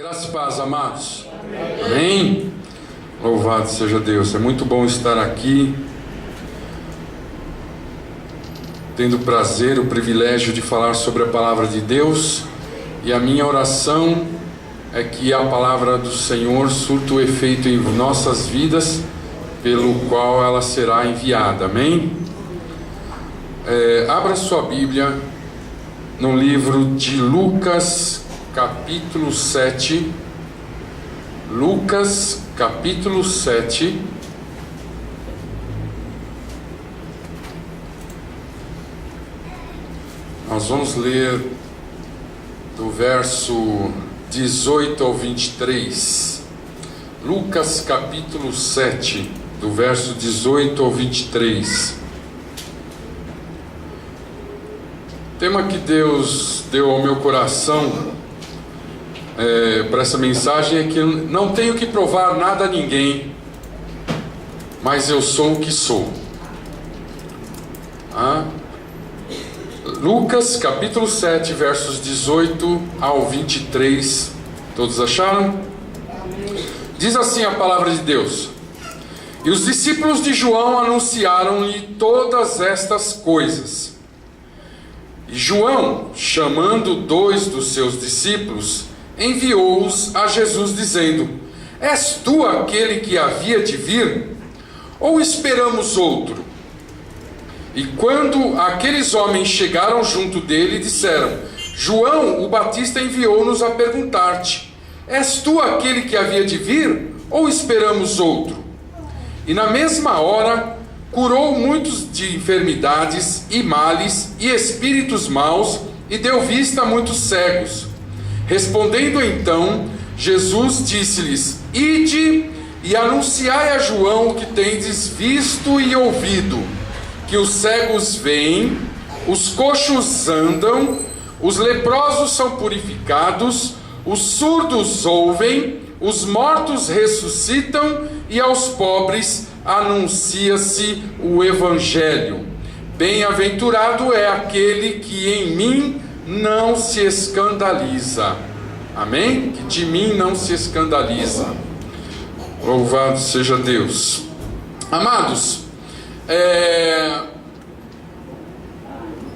Graças e paz, amados. Amém? Louvado seja Deus. É muito bom estar aqui, tendo o prazer, o privilégio de falar sobre a palavra de Deus. E a minha oração é que a palavra do Senhor surta o efeito em nossas vidas, pelo qual ela será enviada. Amém? Abra sua Bíblia no livro de Lucas, capítulo 7. Lucas, capítulo 7. Nós vamos ler do verso 18 ao 23. Lucas, capítulo 7, do verso 18 ao 23. O tema que Deus deu ao meu coração para essa mensagem é que não tenho que provar nada a ninguém, mas eu sou o que sou. Lucas capítulo 7, versos 18 ao 23. Todos acharam? Diz assim a palavra de Deus: E os discípulos de João anunciaram-lhe todas estas coisas. E João, chamando 2 dos seus discípulos, enviou-os a Jesus, dizendo: És tu aquele que havia de vir? Ou esperamos outro? E quando aqueles homens chegaram junto dele, disseram: João o Batista enviou-nos a perguntar-te: És tu aquele que havia de vir? Ou esperamos outro? E na mesma hora curou muitos de enfermidades e males e espíritos maus, e deu vista a muitos cegos. Respondendo então, Jesus disse-lhes: Ide e anunciai a João o que tendes visto e ouvido, que os cegos veem, os coxos andam, os leprosos são purificados, os surdos ouvem, os mortos ressuscitam, e aos pobres anuncia-se o Evangelho. Bem-aventurado é aquele que em mim não se escandaliza. Amém? Que de mim não se escandaliza. Louvado seja Deus. Amados,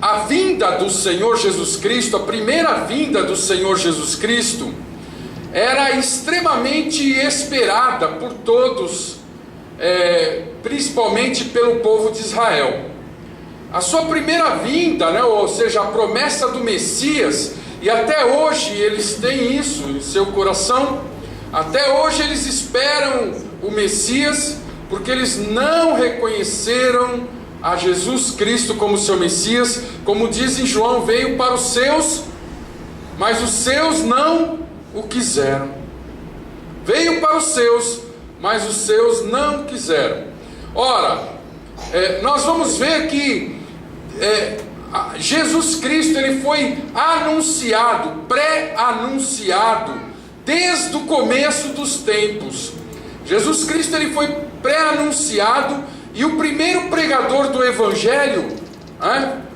a vinda do Senhor Jesus Cristo, a primeira vinda do Senhor Jesus Cristo, era extremamente esperada por todos, principalmente pelo povo de Israel. A sua primeira vinda, ou seja, a promessa do Messias, e até hoje eles têm isso em seu coração, até hoje eles esperam o Messias, porque eles não reconheceram a Jesus Cristo como seu Messias. Como diz em João, veio para os seus, mas os seus não o quiseram. Veio para os seus, mas os seus não quiseram. Ora, nós vamos ver que Jesus Cristo, ele foi anunciado, pré-anunciado, desde o começo dos tempos. Jesus Cristo, ele foi pré-anunciado, e o primeiro pregador do Evangelho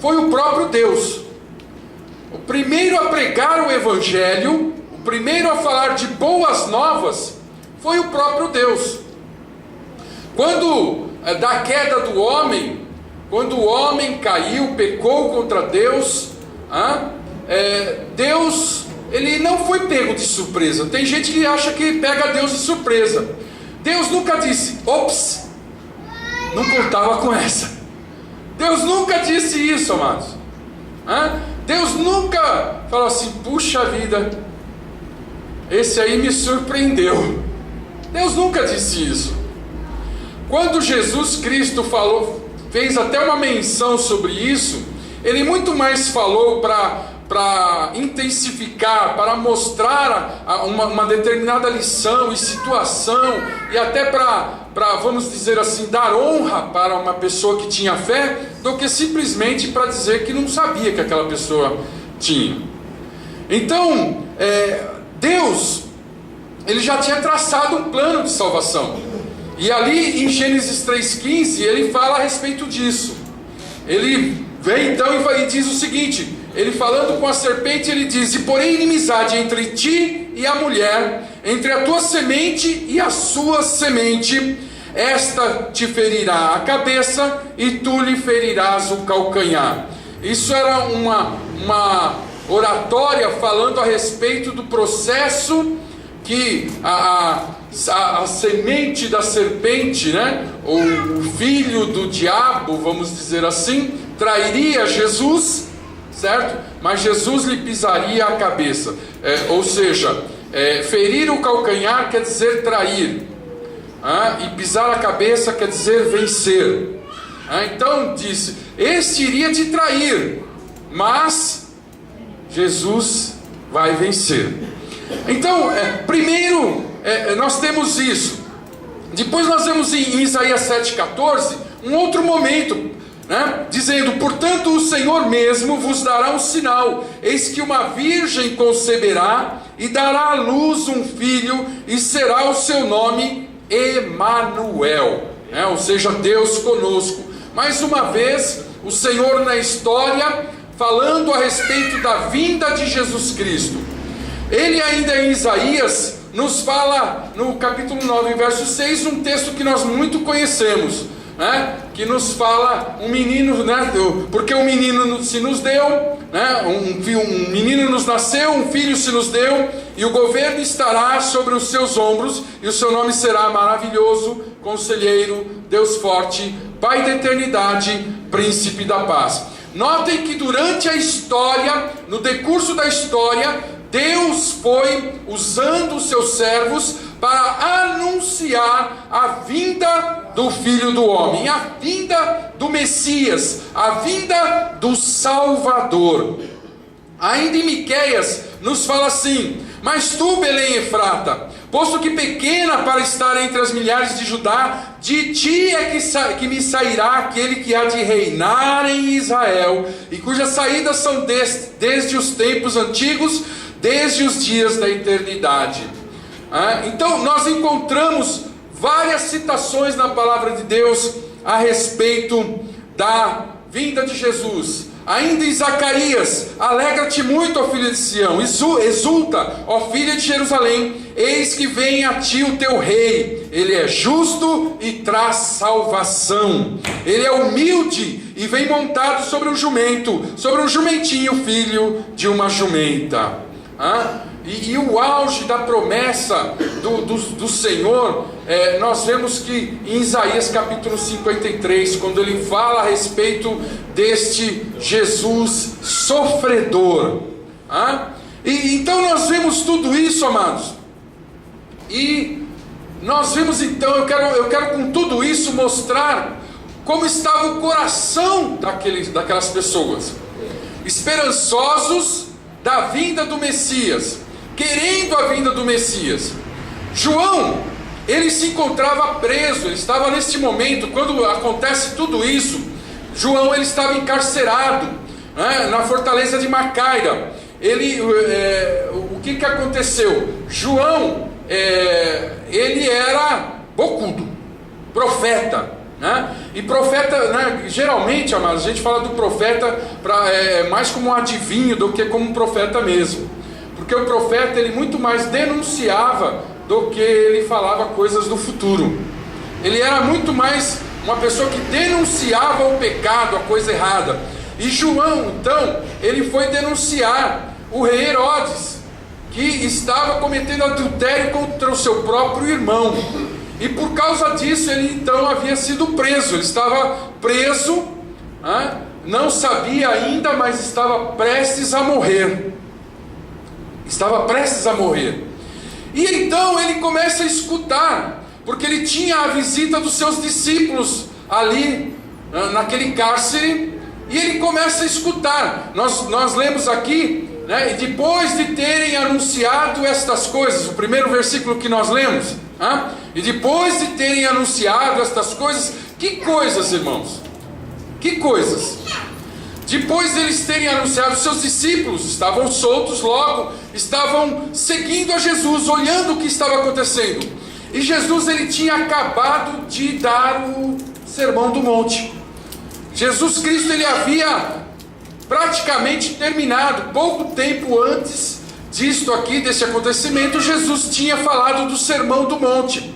foi o próprio Deus. O primeiro a pregar o Evangelho, o primeiro a falar de boas novas, foi o próprio Deus. Quando da queda do homem, quando o homem caiu, pecou contra Deus, Deus, ele não foi pego de surpresa. Tem gente que acha que pega Deus de surpresa. Deus nunca disse: ops, não contava com essa. Deus nunca disse isso, amados. Deus nunca falou assim: puxa vida, esse aí me surpreendeu. Deus nunca disse isso. Quando Jesus Cristo falou, fez até uma menção sobre isso, ele muito mais falou para intensificar, para mostrar uma determinada lição e situação, e até para, vamos dizer assim, dar honra para uma pessoa que tinha fé, do que simplesmente para dizer que não sabia que aquela pessoa tinha. Então, Deus, ele já tinha traçado um plano de salvação. E ali em Gênesis 3,15 ele fala a respeito disso. Ele vem então e diz o seguinte: ele falando com a serpente, ele diz: e porém inimizade entre ti e a mulher, entre a tua semente e a sua semente. Esta te ferirá a cabeça e tu lhe ferirás o calcanhar. Isso era uma oratória falando a respeito do processo que a semente da serpente, né, ou o filho do diabo, vamos dizer assim, trairia Jesus, certo? Mas Jesus lhe pisaria a cabeça. Ou seja, ferir o calcanhar quer dizer trair. E pisar a cabeça quer dizer vencer. Então disse: este iria te trair, mas Jesus vai vencer. Então, primeiro nós temos isso. Depois nós vemos em Isaías 7,14 um outro momento, né, dizendo: portanto o Senhor mesmo vos dará um sinal, eis que uma virgem conceberá e dará à luz um filho, e será o seu nome Emanuel, ou seja, Deus conosco. Mais uma vez o Senhor na história falando a respeito da vinda de Jesus Cristo. Ele ainda em Isaías nos fala no capítulo 9, verso 6, um texto que nós muito conhecemos, né? Que nos fala um menino, né? Porque um menino se nos deu, né? Um menino nos nasceu, um filho se nos deu, e o governo estará sobre os seus ombros, e o seu nome será Maravilhoso, Conselheiro, Deus Forte, Pai da Eternidade, Príncipe da Paz. Notem que durante a história, no decurso da história, Deus foi usando os seus servos para anunciar a vinda do Filho do Homem, a vinda do Messias, a vinda do Salvador. Ainda em Miqueias nos fala assim: mas tu, Belém Efrata, posto que pequena para estar entre as milhares de Judá, de ti é que me sairá aquele que há de reinar em Israel, e cujas saídas são desde os tempos antigos, desde os dias da eternidade. Então nós encontramos várias citações na palavra de Deus a respeito da vinda de Jesus. Ainda em Zacarias: alegra-te muito, ó filha de Sião, exulta, ó filha de Jerusalém, eis que vem a ti o teu rei, ele é justo e traz salvação, ele é humilde e vem montado sobre um jumento, sobre um jumentinho, filho de uma jumenta. E o auge da promessa do Senhor, nós vemos que em Isaías capítulo 53, quando ele fala a respeito deste Jesus sofredor. Então nós vemos tudo isso, amados, e nós vemos então, eu quero com tudo isso mostrar como estava o coração daquelas pessoas, esperançosos da vinda do Messias, querendo a vinda do Messias. João, ele se encontrava preso, ele estava neste momento, quando acontece tudo isso, João ele estava encarcerado, né, na fortaleza de Macaira. O que aconteceu? João, ele era bocudo, profeta, né? E profeta, né, geralmente, amados, a gente fala do profeta mais como um adivinho do que como um profeta mesmo, porque o profeta ele muito mais denunciava do que ele falava coisas do futuro. Ele era muito mais uma pessoa que denunciava o pecado, a coisa errada. E João, então, ele foi denunciar o rei Herodes, que estava cometendo adultério contra o seu próprio irmão. E por causa disso ele então havia sido preso. Ele estava preso, não sabia ainda, mas estava prestes a morrer. E então ele começa a escutar, porque ele tinha a visita dos seus discípulos ali naquele cárcere, e ele começa a escutar. Nós lemos aqui, né, e depois de terem anunciado estas coisas, o primeiro versículo que nós lemos, e depois de terem anunciado estas coisas, que coisas, irmãos? Que coisas? Depois de eles terem anunciado, seus discípulos estavam soltos, logo estavam seguindo a Jesus, olhando o que estava acontecendo. E Jesus ele tinha acabado de dar o Sermão do Monte. Jesus Cristo ele havia praticamente terminado, pouco tempo antes disto aqui, desse acontecimento, Jesus tinha falado do Sermão do Monte,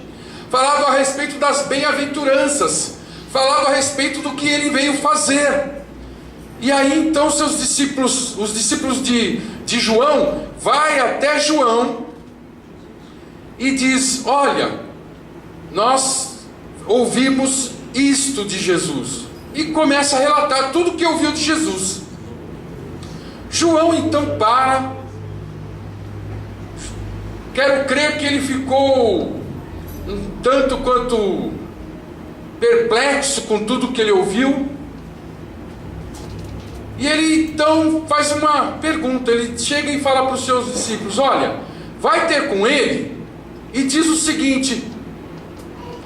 falado a respeito das bem-aventuranças, falado a respeito do que ele veio fazer. E aí então os discípulos de João, vai até João e diz: olha, nós ouvimos isto de Jesus. E começa a relatar tudo o que ouviu de Jesus. João então para. Quero crer que ele ficou um tanto quanto perplexo com tudo que ele ouviu. E ele então faz uma pergunta. Ele chega e fala para os seus discípulos: olha, vai ter com ele e diz o seguinte: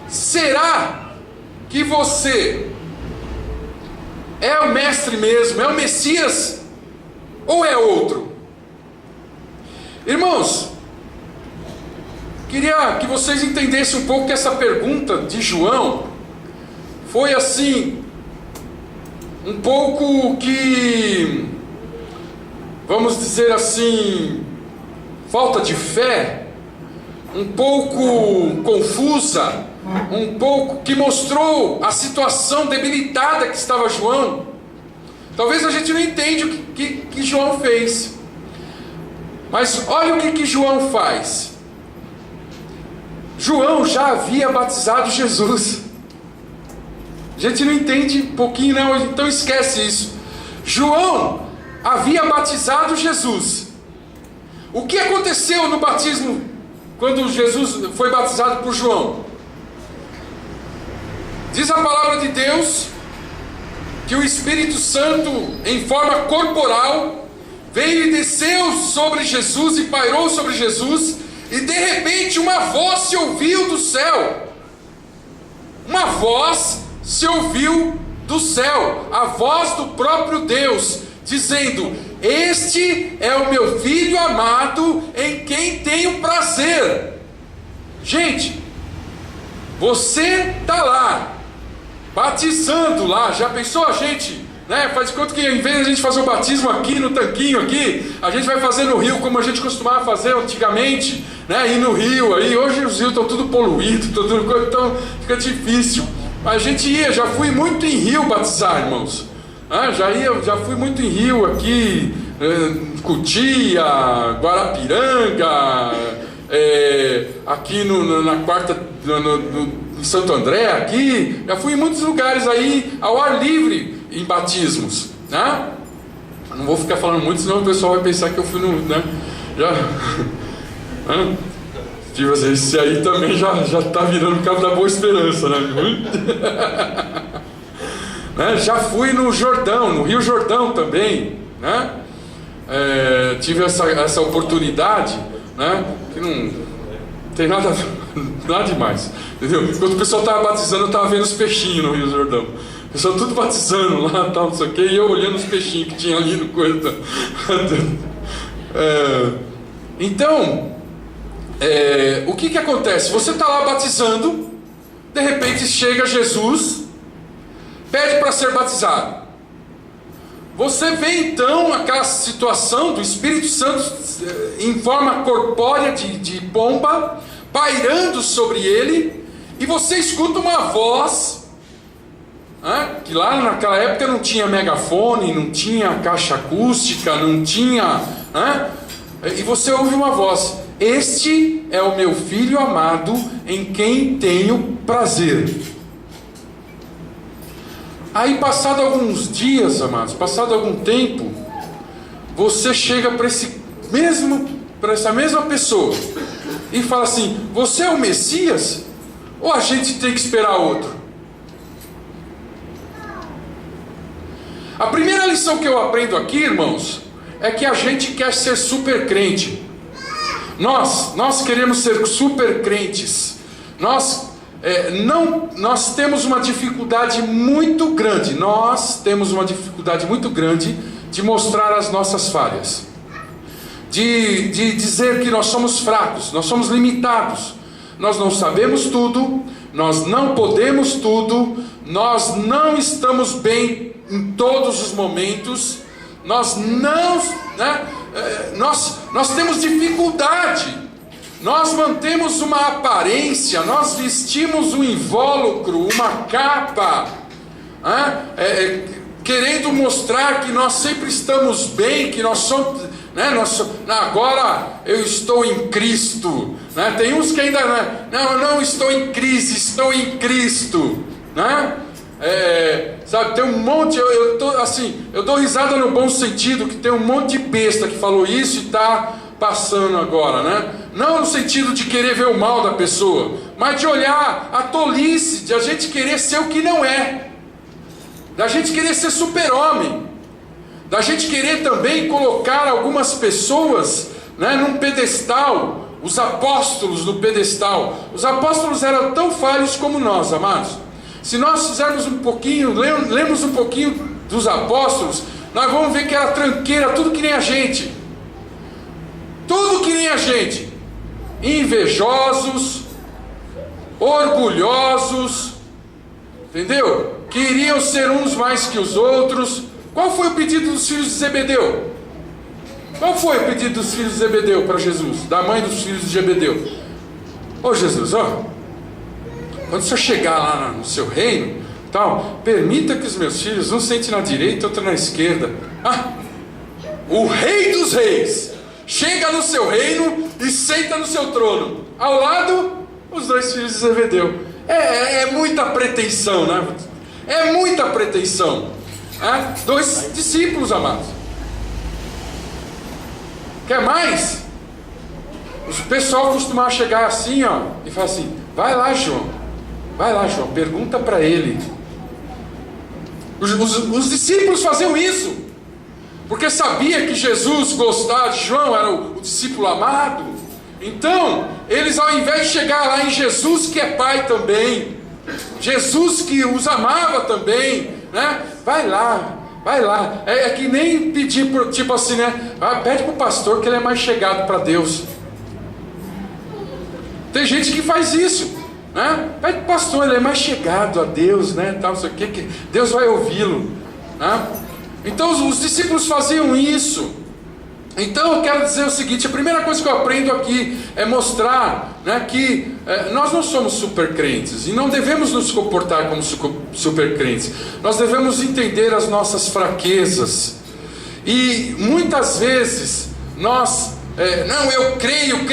será que você é o mestre mesmo, é o Messias, ou é outro? Irmãos, queria que vocês entendessem um pouco que essa pergunta de João foi assim, um pouco que, vamos dizer assim, falta de fé, um pouco confusa, um pouco que mostrou a situação debilitada que estava João. Talvez a gente não entenda o que João fez, mas olha o que João faz. João já havia batizado Jesus. A gente não entende um pouquinho não, então esquece isso. João havia batizado Jesus. O que aconteceu no batismo quando Jesus foi batizado por João? Diz a palavra de Deus que o Espírito Santo, em forma corporal, veio e desceu sobre Jesus e pairou sobre Jesus, e de repente uma voz se ouviu do céu. Uma voz se ouviu do céu, a voz do próprio Deus, dizendo: este é o meu filho amado, em quem tenho prazer. Gente, você está lá, batizando lá. Já pensou a gente, né? Faz de conta que em vez de a gente fazer o batismo aqui no tanquinho aqui, a gente vai fazer no rio como a gente costumava fazer antigamente, né? Ir no rio aí. Hoje os rios estão tudo poluídos, então fica difícil. Mas a gente ia, já fui muito em rio batizar, irmãos. Já fui muito em rio aqui, Cutia, Guarapiranga, aqui na quarta, em Santo André, aqui. Já fui em muitos lugares aí ao ar livre em batismos, né? Não vou ficar falando muito, senão o pessoal vai pensar que eu fui no, né? Tipo assim, esse aí também já está virando Cabo da Boa Esperança, né? Né? Já fui no Jordão, no Rio Jordão também, né? Tive essa oportunidade, né? Que não tem nada demais, entendeu? Enquanto o pessoal estava batizando, eu estava vendo os peixinhos no Rio Jordão. O pessoal tudo batizando lá, tal, não sei o que, e eu olhando os peixinhos que tinha ali no coisa. Então, o que acontece? Você está lá batizando, de repente chega Jesus, pede para ser batizado. Você vê então aquela situação do Espírito Santo em forma corpórea de pomba, pairando sobre ele, e você escuta uma voz, que lá naquela época não tinha megafone, não tinha caixa acústica, não tinha, e você ouve uma voz: este é o meu filho amado, em quem tenho prazer. Aí, passado alguns dias, amados, passado algum tempo, você chega para essa mesma pessoa e fala assim: você é o Messias? Ou a gente tem que esperar outro? A primeira lição que eu aprendo aqui, irmãos, é que a gente quer ser super crente. Nós queremos ser super crentes. Nós temos uma dificuldade muito grande. Nós temos uma dificuldade muito grande de mostrar as nossas falhas, de dizer que nós somos fracos, nós somos limitados, nós não sabemos tudo, nós não podemos tudo, nós não estamos bem em todos os momentos, nós nós temos dificuldade. Nós mantemos uma aparência, nós vestimos um invólucro, uma capa, querendo mostrar que nós sempre estamos bem, que nós somos, né, agora eu estou em Cristo, né? Tem uns que ainda não estou em crise, estou em Cristo, né? Sabe, tem um monte, eu dou risada no bom sentido, que tem um monte de besta que falou isso e está passando agora, né? Não no sentido de querer ver o mal da pessoa, mas de olhar a tolice de a gente querer ser o que não é, da gente querer ser super-homem, da gente querer também colocar algumas pessoas, né, num pedestal, os apóstolos no pedestal. Os apóstolos eram tão falhos como nós, amados. Se nós fizermos um pouquinho, lemos um pouquinho dos apóstolos, nós vamos ver que era tranqueira, tudo que nem a gente. Tudo que nem a gente. Invejosos, orgulhosos, entendeu? Queriam ser uns mais que os outros. Qual foi o pedido dos filhos de Zebedeu? Qual foi o pedido dos filhos de Zebedeu para Jesus? Da mãe dos filhos de Zebedeu? Ô Jesus, quando você chegar lá no seu reino, tal, permita que os meus filhos, um sente na direita, outro na esquerda. O rei dos reis chega no seu reino e senta no seu trono. Ao lado, os dois filhos de Zebedeu. É muita pretensão, né? É muita pretensão. Dois discípulos, amados. Quer mais? O pessoal costumava chegar assim, e falar assim: vai lá, João, pergunta para ele. Os discípulos faziam isso, porque sabia que Jesus gostava de João, era o discípulo amado. Então, eles, ao invés de chegar lá em Jesus, que é Pai também, Jesus que os amava também, né? Vai lá. É que nem pedir, tipo assim, né? Pede para o pastor que ele é mais chegado para Deus. Tem gente que faz isso, né? Pede para o pastor, ele é mais chegado a Deus, né? Tal, isso aqui, que Deus vai ouvi-lo, né? Então os discípulos faziam isso. Então eu quero dizer o seguinte: a primeira coisa que eu aprendo aqui é mostrar, né, que nós não somos super crentes e não devemos nos comportar como super crentes. Nós devemos entender as nossas fraquezas. E muitas vezes nós, não, eu creio.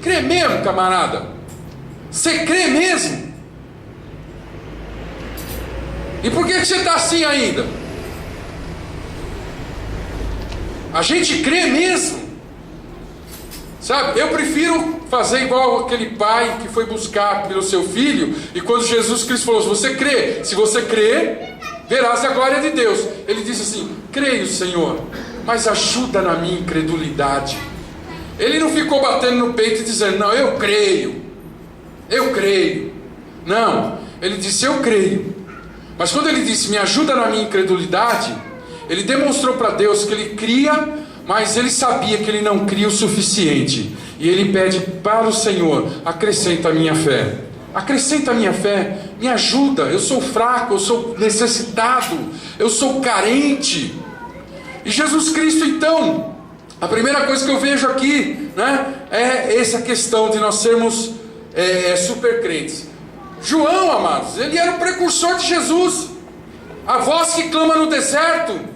Crê mesmo, camarada? Você crê mesmo? E por que você está assim ainda? A gente crê mesmo, sabe? Eu prefiro fazer igual aquele pai que foi buscar pelo seu filho, e quando Jesus Cristo falou: você crê? Se você crê, verás a glória de Deus. Ele disse assim: creio, Senhor, mas ajuda na minha incredulidade. Ele não ficou batendo no peito e dizendo: não, eu creio. Não, ele disse: eu creio. Mas quando ele disse: me ajuda na minha incredulidade, ele demonstrou para Deus que ele cria, mas ele sabia que ele não cria o suficiente. E ele pede para o Senhor: acrescenta a minha fé. Acrescenta a minha fé, me ajuda. Eu sou fraco, eu sou necessitado, eu sou carente. E Jesus Cristo, então, a primeira coisa que eu vejo aqui, né, é essa questão de nós sermos super crentes. João, amados, ele era o precursor de Jesus, a voz que clama no deserto.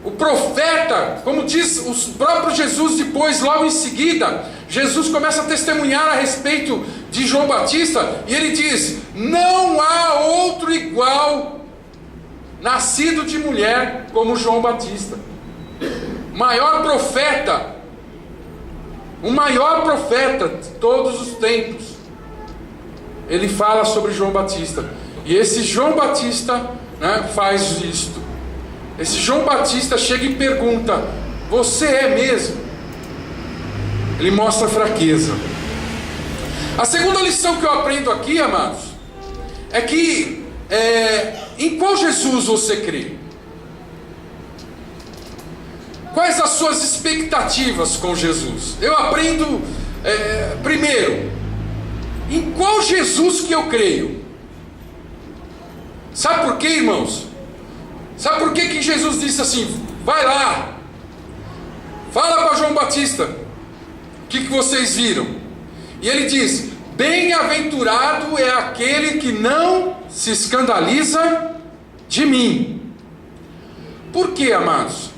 O profeta, como diz o próprio Jesus depois, logo em seguida, Jesus começa a testemunhar a respeito de João Batista, e ele diz: não há outro igual, nascido de mulher, como João Batista. O maior profeta de todos os tempos, ele fala sobre João Batista. E esse João Batista, né, faz isto. Esse João Batista chega e pergunta: você é mesmo? Ele mostra fraqueza. A segunda lição que eu aprendo aqui, amados, é que em qual Jesus você crê? Quais as suas expectativas com Jesus? Eu aprendo, primeiro, em qual Jesus que eu creio? Sabe por quê, irmãos? Sabe por que Jesus disse assim: vai lá, Batista, o que vocês viram? E ele diz: bem-aventurado é aquele que não se escandaliza de mim. Por quê, amados?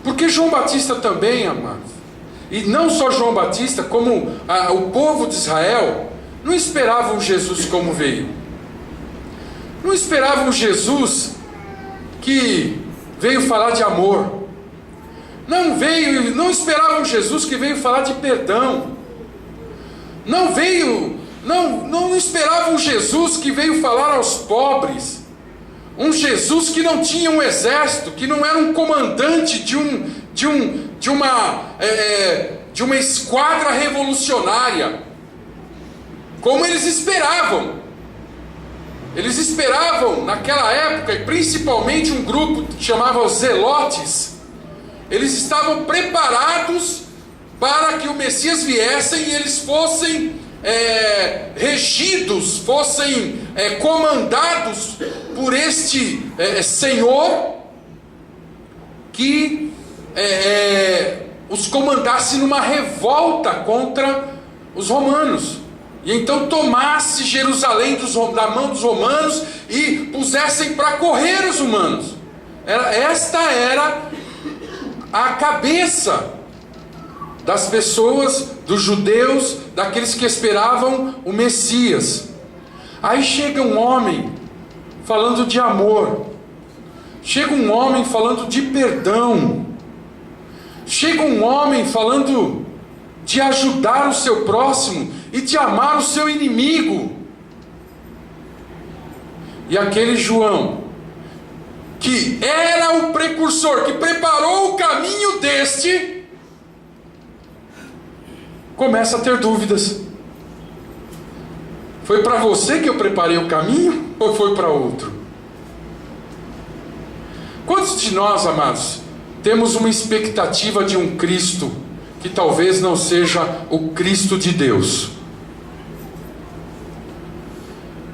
Porque João Batista também, amados, e não só João Batista, como o povo de Israel, não esperavam Jesus como veio. Não esperavam Jesus que veio falar de amor. Não esperavam Jesus que veio falar de perdão. Não esperavam Jesus que veio falar aos pobres. Um Jesus que não tinha um exército, que não era um comandante de uma esquadra revolucionária, como eles esperavam. Eles esperavam naquela época, e principalmente um grupo que chamava os Zelotes, eles estavam preparados para que o Messias viesse e eles fossem regidos, fossem comandados por este Senhor que os comandasse numa revolta contra os romanos, e então tomasse Jerusalém da mão dos romanos e pusessem para correr os humanos. Esta era a cabeça das pessoas, dos judeus, daqueles que esperavam o Messias. Aí chega um homem falando de amor, chega um homem falando de perdão, chega um homem falando de ajudar o seu próximo e de amar o seu inimigo. E aquele João, que era o precursor, que preparou o caminho deste, começa a ter dúvidas. Foi para você que eu preparei o caminho ou foi para outro? Quantos de nós, amados, temos uma expectativa de um Cristo que talvez não seja o Cristo de Deus?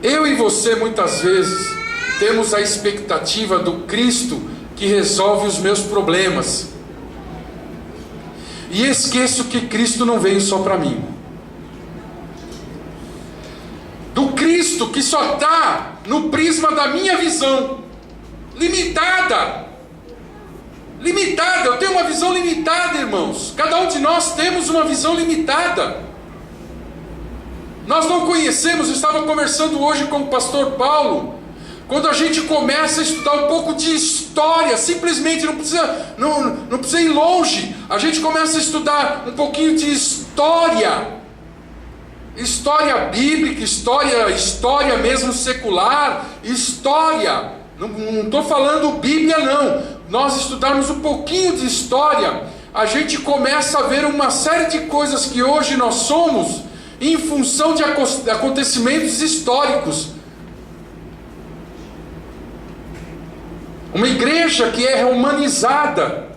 Eu e você muitas vezes temos a expectativa do Cristo que resolve os meus problemas, e esqueço que Cristo não veio só para mim. Do Cristo que só está no prisma da minha visão limitada. Eu tenho uma visão limitada, irmãos. Cada um de nós temos uma visão limitada. Nós não conhecemos. Eu estava conversando hoje com o pastor Paulo. Quando a gente começa a estudar um pouco de história, simplesmente não precisa ir longe, a gente começa a estudar um pouquinho de história bíblica, história mesmo secular, história, não estou falando Bíblia não, nós estudarmos um pouquinho de história, a gente começa a ver uma série de coisas que hoje nós somos, em função de acontecimentos históricos. Uma igreja que é romanizada,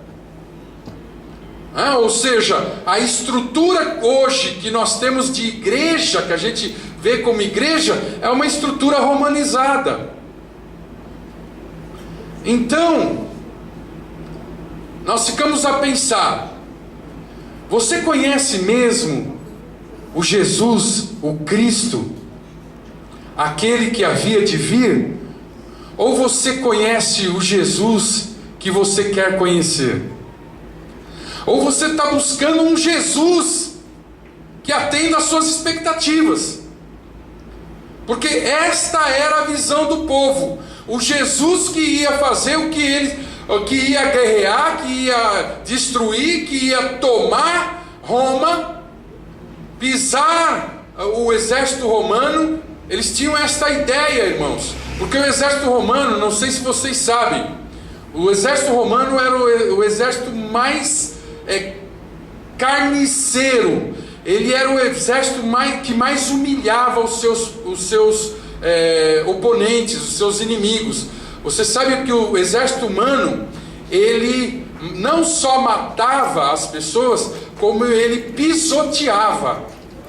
ou seja, a estrutura hoje que nós temos de igreja, que a gente vê como igreja, é uma estrutura romanizada. Então, nós ficamos a pensar: você conhece mesmo o Jesus, o Cristo, aquele que havia de vir? Ou você conhece o Jesus que você quer conhecer? Ou você está buscando um Jesus que atenda às suas expectativas? Porque esta era a visão do povo. O Jesus que ia fazer que ia guerrear, que ia destruir, que ia tomar Roma, pisar o exército romano. Eles tinham esta ideia, irmãos. Porque o exército romano, não sei se vocês sabem, o exército romano era o exército mais carniceiro. Ele era o exército que mais humilhava os seus oponentes, os seus inimigos. Você sabe que o exército humano, ele não só matava as pessoas, como ele pisoteava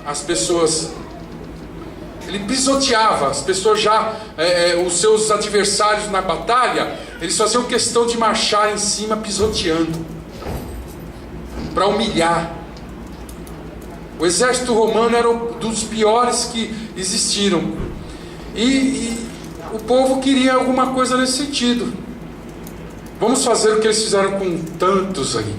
as pessoas. Ele pisoteava as pessoas, os seus adversários na batalha, eles faziam questão de marchar em cima pisoteando, para humilhar. O exército romano era um dos piores que existiram. E o povo queria alguma coisa nesse sentido. Vamos fazer o que eles fizeram com tantos aí.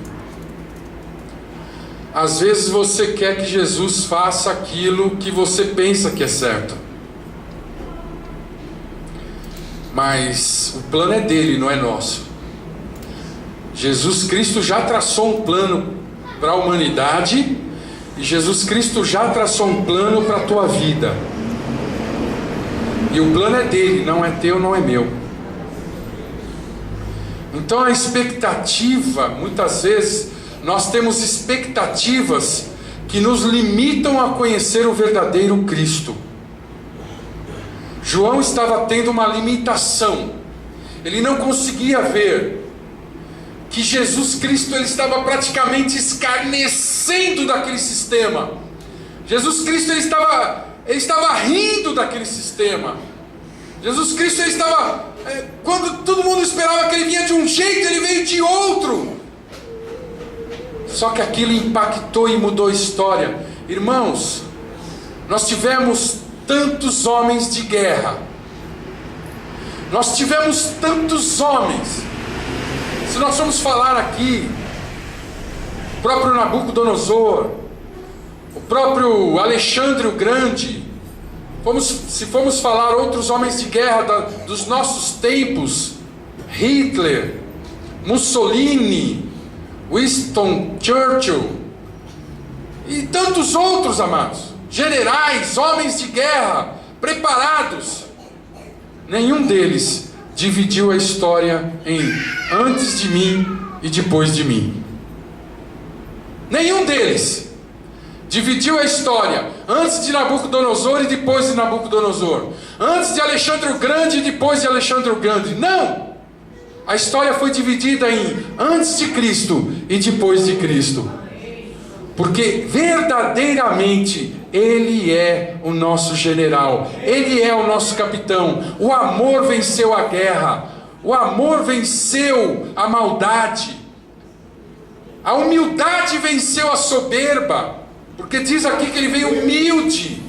Às vezes você quer que Jesus faça aquilo que você pensa que é certo. Mas o plano é dele, não é nosso. Jesus Cristo já traçou um plano para a humanidade. E Jesus Cristo já traçou um plano para a tua vida. E o plano é dele, não é teu, não é meu. Então a expectativa, muitas vezes, nós temos expectativas que nos limitam a conhecer o verdadeiro Cristo. João estava tendo uma limitação. Ele não conseguia ver que Jesus Cristo ele estava praticamente escarnecendo daquele sistema. Jesus Cristo ele estava rindo daquele sistema. Jesus Cristo ele estava, quando todo mundo esperava que ele vinha de um jeito, ele veio de outro. Só que aquilo impactou e mudou a história. Irmãos, nós tivemos tantos homens de guerra. Nós tivemos tantos homens. Se nós formos falar aqui, o próprio Nabucodonosor, o próprio Alexandre o Grande, se formos falar outros homens de guerra dos nossos tempos, Hitler, Mussolini, Winston Churchill, e tantos outros, amados, generais, homens de guerra, preparados, nenhum deles dividiu a história em antes de mim e depois de mim. Nenhum deles dividiu a história antes de Nabucodonosor e depois de Nabucodonosor, antes de Alexandre o Grande e depois de Alexandre o Grande. Não! A história foi dividida em antes de Cristo e depois de Cristo. Porque verdadeiramente Ele é o nosso general, Ele é o nosso capitão. O amor venceu a guerra, o amor venceu a maldade, a humildade venceu a soberba, porque diz aqui que Ele veio humilde.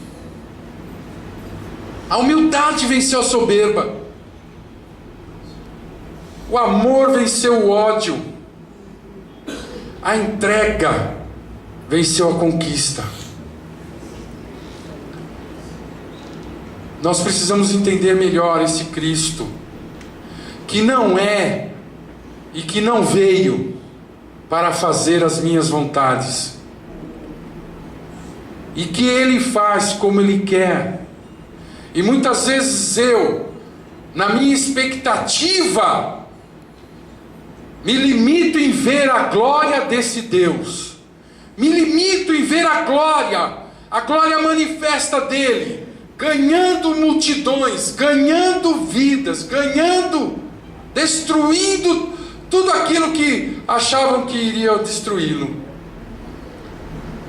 A humildade venceu a soberba, o amor venceu o ódio, a entrega venceu a conquista. Nós precisamos entender melhor esse Cristo, que não é e que não veio para fazer as minhas vontades, e que Ele faz como Ele quer. E muitas vezes eu, na minha expectativa, me limito em ver a glória desse Deus, me limito em ver a glória manifesta dele, ganhando multidões, ganhando vidas, destruindo tudo aquilo que achavam que iria destruí-lo.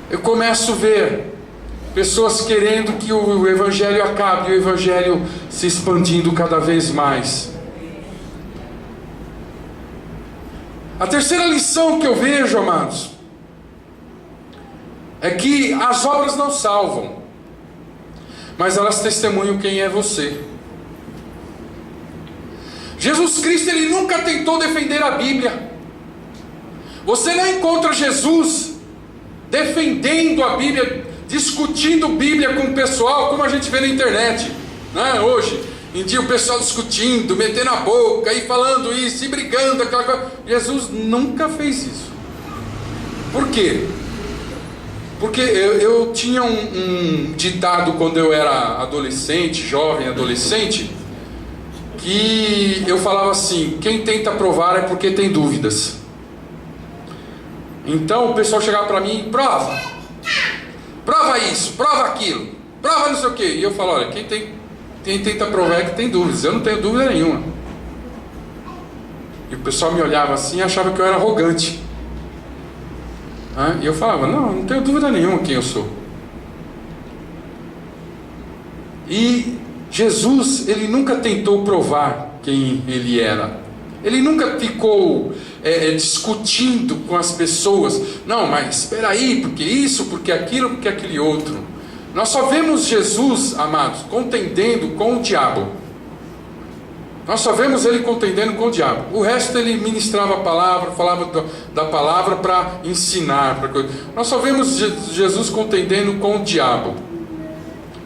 Eu começo a ver pessoas querendo que o Evangelho acabe, e o Evangelho se expandindo cada vez mais. A terceira lição que eu vejo, amados, é que as obras não salvam, mas elas testemunham quem é você. Jesus Cristo, Ele nunca tentou defender a Bíblia. Você não encontra Jesus defendendo a Bíblia, discutindo Bíblia com o pessoal, como a gente vê na internet, né? Hoje em dia o pessoal discutindo, metendo a boca e falando isso, e brigando, aquela coisa. Jesus nunca fez isso. Por quê? Porque eu tinha um ditado quando eu era adolescente, jovem adolescente, que eu falava assim: quem tenta provar é porque tem dúvidas. Então o pessoal chegava para mim: prova isso, prova aquilo, prova não sei o que. E eu falo: olha, quem tenta provar é que tem dúvidas. Eu não tenho dúvida nenhuma. E o pessoal me olhava assim e achava que eu era arrogante. E eu falava: não tenho dúvida nenhuma quem eu sou. E Jesus, Ele nunca tentou provar quem Ele era. Ele nunca ficou discutindo com as pessoas. Não, mas espera aí, porque isso, porque aquilo, porque aquele outro. Nós só vemos Jesus, amados, contendendo com o diabo. Nós só vemos ele contendendo com o diabo. O resto ele ministrava a palavra, falava da palavra para ensinar. Nós só vemos Jesus contendendo com o diabo.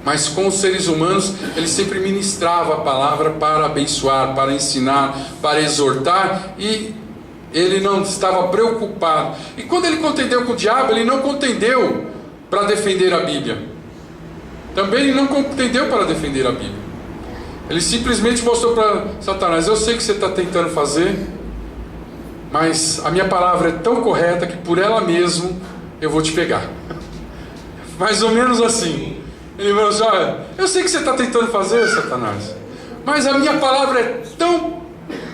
Mas com os seres humanos, ele sempre ministrava a palavra para abençoar, para ensinar, para exortar, e ele não estava preocupado. E quando ele contendeu com o diabo, ele não contendeu para defender a Bíblia. Também ele não contendeu para defender a Bíblia. Ele simplesmente mostrou para Satanás: eu sei que você está tentando fazer, mas a minha palavra é tão correta que por ela mesmo eu vou te pegar. Mais ou menos assim. Ele falou assim: olha, eu sei que você está tentando fazer, Satanás, mas a minha palavra é tão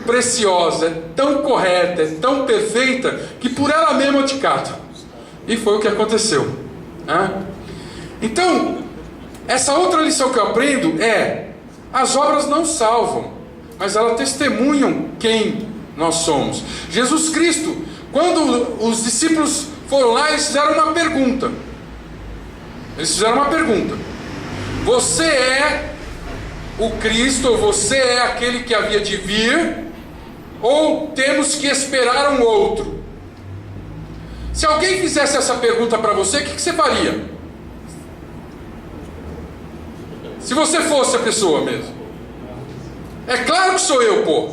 preciosa, é tão correta, é tão perfeita, que por ela mesma eu te cato. E foi o que aconteceu, né? Então, essa outra lição que eu aprendo é: as obras não salvam, mas elas testemunham quem nós somos. Jesus Cristo, quando os discípulos foram lá, eles fizeram uma pergunta. Você é o Cristo, ou você é aquele que havia de vir, ou temos que esperar um outro? Se alguém fizesse essa pergunta para você, o que você faria? Se você fosse a pessoa mesmo. É claro que sou eu, pô.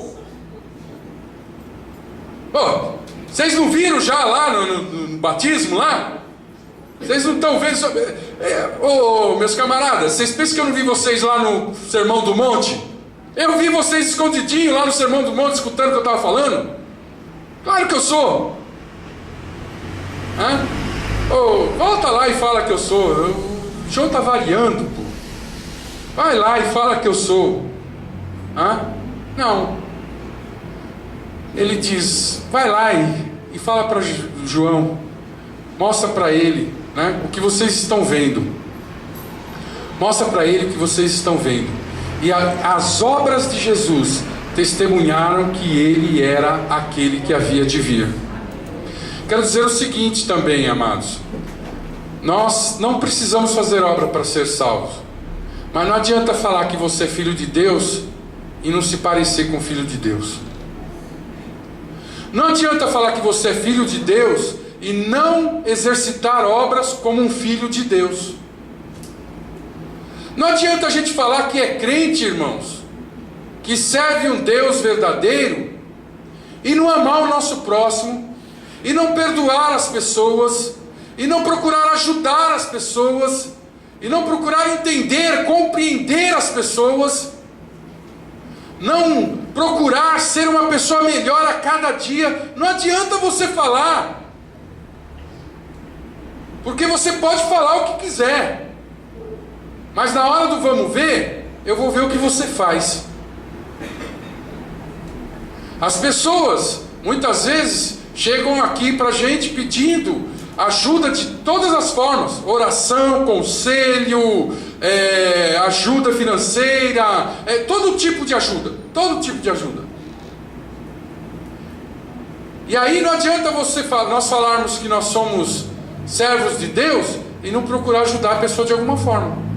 Vocês não viram já lá no batismo lá? Vocês não estão vendo? Meus camaradas, vocês pensam que eu não vi vocês lá no Sermão do Monte? Eu vi vocês escondidinho lá no Sermão do Monte, escutando o que eu estava falando. Claro que eu sou. Volta lá e fala que eu sou. O João está variando, pô. Vai lá e fala que eu sou. Não. Ele diz: vai lá e fala para João. Mostra para ele, né, o que vocês estão vendo. Mostra para ele o que vocês estão vendo. E as obras de Jesus testemunharam que ele era aquele que havia de vir. Quero dizer o seguinte também, amados: nós não precisamos fazer obra para ser salvos. Mas não adianta falar que você é filho de Deus e não se parecer com o filho de Deus. Não adianta falar que você é filho de Deus e não exercitar obras como um filho de Deus. Não adianta a gente falar que é crente, irmãos, que serve um Deus verdadeiro, e não amar o nosso próximo, e não perdoar as pessoas, e não procurar ajudar as pessoas, e não procurar entender, compreender as pessoas, não procurar ser uma pessoa melhor a cada dia. Não adianta você falar, porque você pode falar o que quiser, mas na hora do vamos ver, eu vou ver o que você faz. As pessoas muitas vezes chegam aqui para a gente pedindo ajuda de todas as formas: oração, conselho, ajuda financeira, todo tipo de ajuda, E aí não adianta nós falarmos que nós somos servos de Deus e não procurar ajudar a pessoa de alguma forma.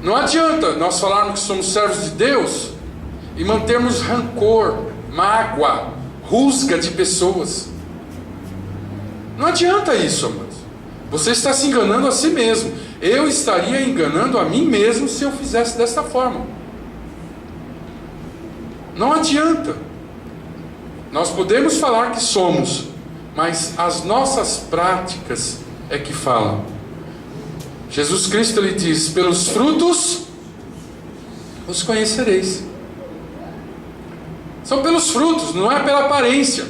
Não adianta nós falarmos que somos servos de Deus e mantermos rancor, mágoa, rusga de pessoas. Não adianta isso, amados. Você está se enganando a si mesmo. Eu estaria enganando a mim mesmo se eu fizesse dessa forma. Não adianta. Nós podemos falar que somos, mas as nossas práticas é que falam. Jesus Cristo, ele diz: pelos frutos os conhecereis. São pelos frutos, não é pela aparência.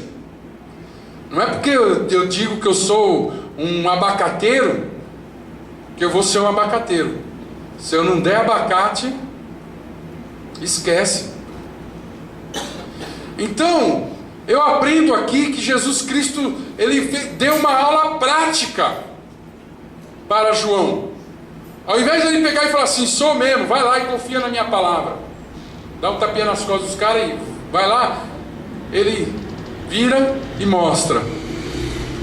Não é porque eu digo que eu sou um abacateiro que eu vou ser um abacateiro. Se eu não der abacate, esquece. Então, eu aprendo aqui que Jesus Cristo, ele deu uma aula prática para João. Ao invés de ele pegar e falar assim: sou mesmo, vai lá e confia na minha palavra, dá um tapinha nas costas dos caras e Vai lá, ele vira e mostra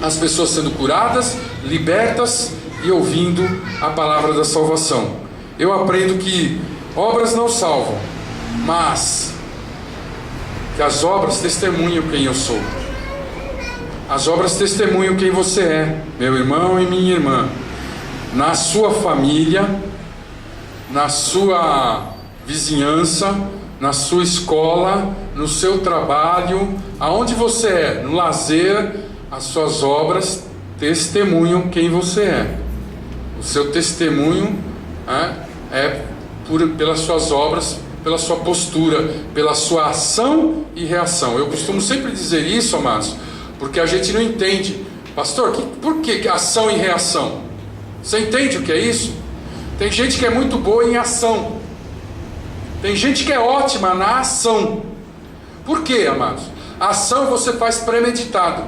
as pessoas sendo curadas, libertas e ouvindo a palavra da salvação. Eu aprendo que obras não salvam, mas que as obras testemunham quem eu sou. As obras testemunham quem você é, meu irmão e minha irmã, na sua família, na sua vizinhança, na sua escola, no seu trabalho, aonde você é, no lazer. As suas obras testemunham quem você é. O seu testemunho pelas suas obras, pela sua postura, pela sua ação e reação. Eu costumo sempre dizer isso, amados, porque a gente não entende. Pastor, por que ação e reação? Você entende o que é isso? Tem gente que é muito boa em ação, tem gente que é ótima na ação. Por quê, amados? A ação você faz premeditado.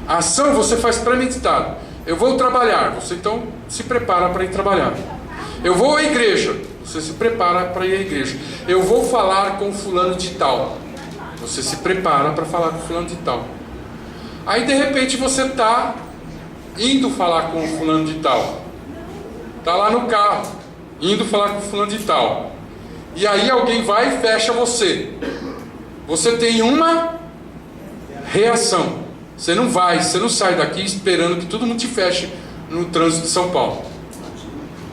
A ação você faz premeditado. Eu vou trabalhar, você então se prepara para ir trabalhar. Eu vou à igreja, você se prepara para ir à igreja. Eu vou falar com fulano de tal, você se prepara para falar com fulano de tal. Aí de repente você está indo falar com fulano de tal, está lá no carro, indo falar com fulano de tal, e aí alguém vai e fecha você. Você tem uma reação. Você não sai daqui esperando que todo mundo te feche no trânsito de São Paulo.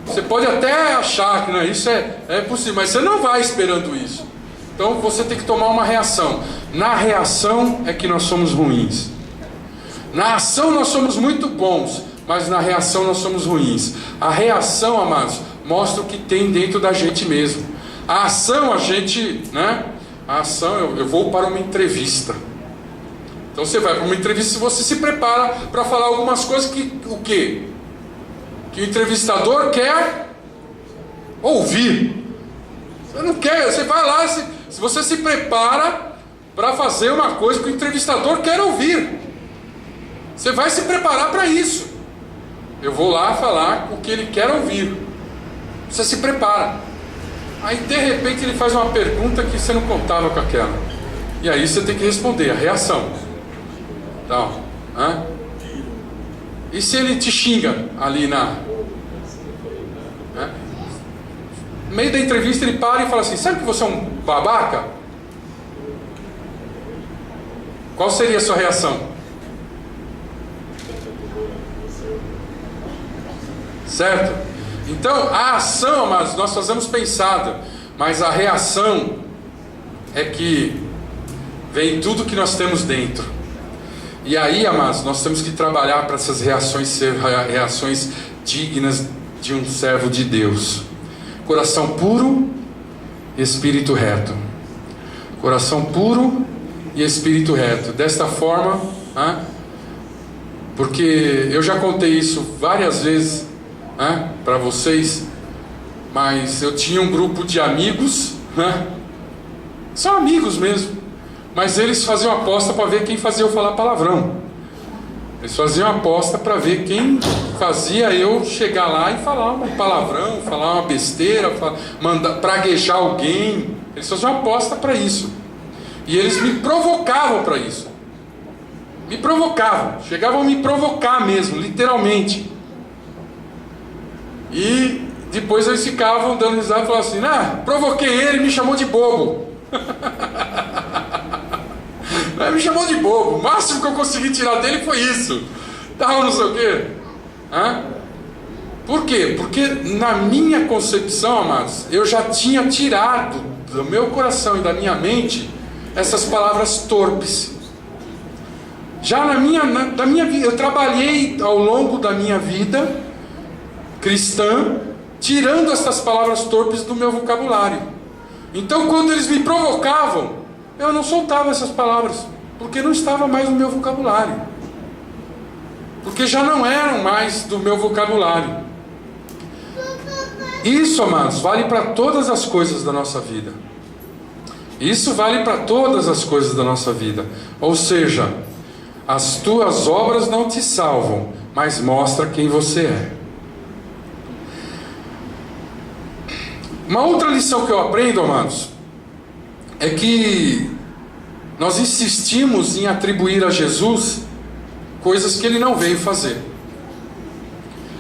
Você pode até achar que isso é possível, mas você não vai esperando isso. Então você tem que tomar uma reação. Na reação é que nós somos ruins. Na ação nós somos muito bons, mas na reação nós somos ruins. A reação, amados, mostra o que tem dentro da gente mesmo. A ação, a ação, eu vou para uma entrevista. Então você vai para uma entrevista e você se prepara para falar algumas coisas que o entrevistador quer ouvir. Você não quer, você vai lá, se você se prepara para fazer uma coisa que o entrevistador quer ouvir. Você vai se preparar para isso. Eu vou lá falar o que ele quer ouvir. Você se prepara. Aí de repente ele faz uma pergunta que você não contava com aquela. E aí você tem que responder, a reação. Então, e se ele te xinga ali no meio da entrevista, ele para e fala assim: sabe que você é um babaca? Qual seria a sua reação? Certo? Então a ação, mas nós fazemos pensada, mas a reação é que vem tudo que nós temos dentro. E aí, amados, nós temos que trabalhar para essas reações ser reações dignas de um servo de Deus. Coração puro, espírito reto. Coração puro e espírito reto. Desta forma, porque eu já contei isso várias vezes para vocês, mas eu tinha um grupo de amigos, são amigos mesmo. Mas eles faziam aposta para ver quem fazia eu falar palavrão. Eles faziam aposta para ver quem fazia eu chegar lá e falar um palavrão, falar uma besteira, praguejar alguém. Eles faziam aposta para isso. E eles me provocavam para isso. Me provocavam. Chegavam a me provocar mesmo, literalmente. E depois eles ficavam dando risada e falavam assim: provoquei ele, me chamou de bobo. Me chamou de bobo. O máximo que eu consegui tirar dele foi isso. Não sei o quê. Por quê? Porque na minha concepção, amados, eu já tinha tirado do meu coração e da minha mente essas palavras torpes. Já da minha vida, eu trabalhei ao longo da minha vida cristã, tirando essas palavras torpes do meu vocabulário. Então quando eles me provocavam, eu não soltava essas palavras, porque não estava mais no meu vocabulário, porque já não eram mais do meu vocabulário. Isso, amados, vale para todas as coisas da nossa vida. Isso vale para todas as coisas da nossa vida. Ou seja, as tuas obras não te salvam, mas mostra quem você é. Uma outra lição que eu aprendo, amados, é que nós insistimos em atribuir a Jesus coisas que Ele não veio fazer.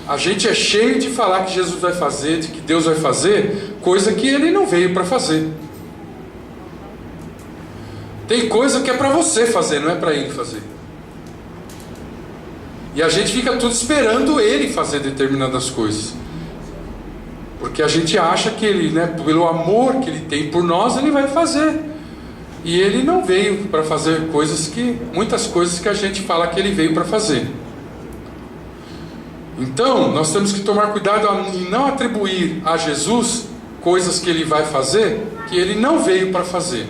A gente é cheio de falar que Jesus vai fazer, de que Deus vai fazer, coisa que Ele não veio para fazer. Tem coisa que é para você fazer, não é para Ele fazer. E a gente fica tudo esperando Ele fazer determinadas coisas. Porque a gente acha que Ele, pelo amor que Ele tem por nós, Ele vai fazer. E Ele não veio para fazer muitas coisas que a gente fala que Ele veio para fazer. Então, nós temos que tomar cuidado em não atribuir a Jesus coisas que Ele vai fazer, que Ele não veio para fazer.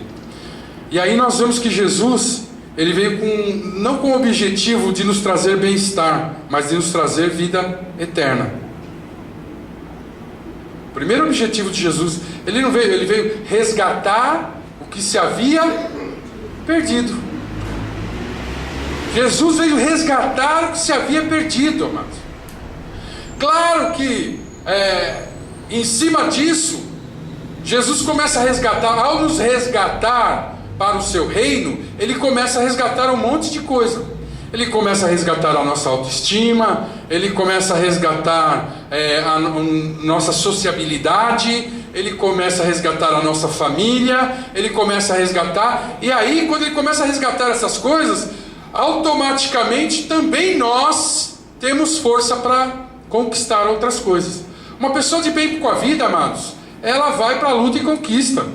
E aí nós vemos que Jesus, Ele veio não com o objetivo de nos trazer bem-estar, mas de nos trazer vida eterna. O primeiro objetivo de Jesus, Ele veio resgatar o que se havia perdido. Jesus veio resgatar o que se havia perdido, amados. Claro que em cima disso, Jesus começa a resgatar. Ao nos resgatar para o seu reino, Ele começa a resgatar um monte de coisa. Ele começa a resgatar a nossa autoestima, Ele começa a resgatar a nossa sociabilidade, Ele começa a resgatar a nossa família, Ele começa a resgatar. E aí, quando Ele começa a resgatar essas coisas, automaticamente também nós temos força para conquistar outras coisas. Uma pessoa de bem com a vida, amados, ela vai para a luta e conquista.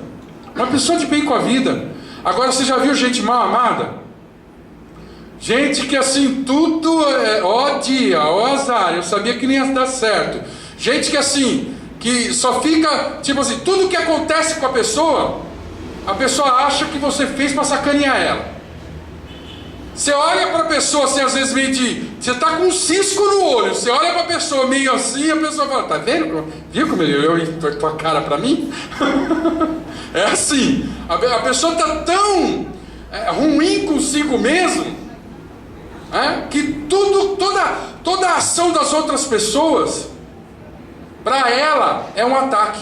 Uma pessoa de bem com a vida. Agora, você já viu gente mal amada? Gente que assim, tudo ó dia, ó azar, eu sabia que nem ia dar certo. Gente que assim, que só fica, tipo assim, tudo que acontece com a pessoa acha que você fez para sacanear ela. Você olha para a pessoa assim, às vezes meio você está com um cisco no olho, você olha para a pessoa meio assim, a pessoa fala, tá vendo? Viu como ele olhou tua cara para mim? É assim, a pessoa está tão ruim consigo mesmo, que toda a ação das outras pessoas, para ela é um ataque.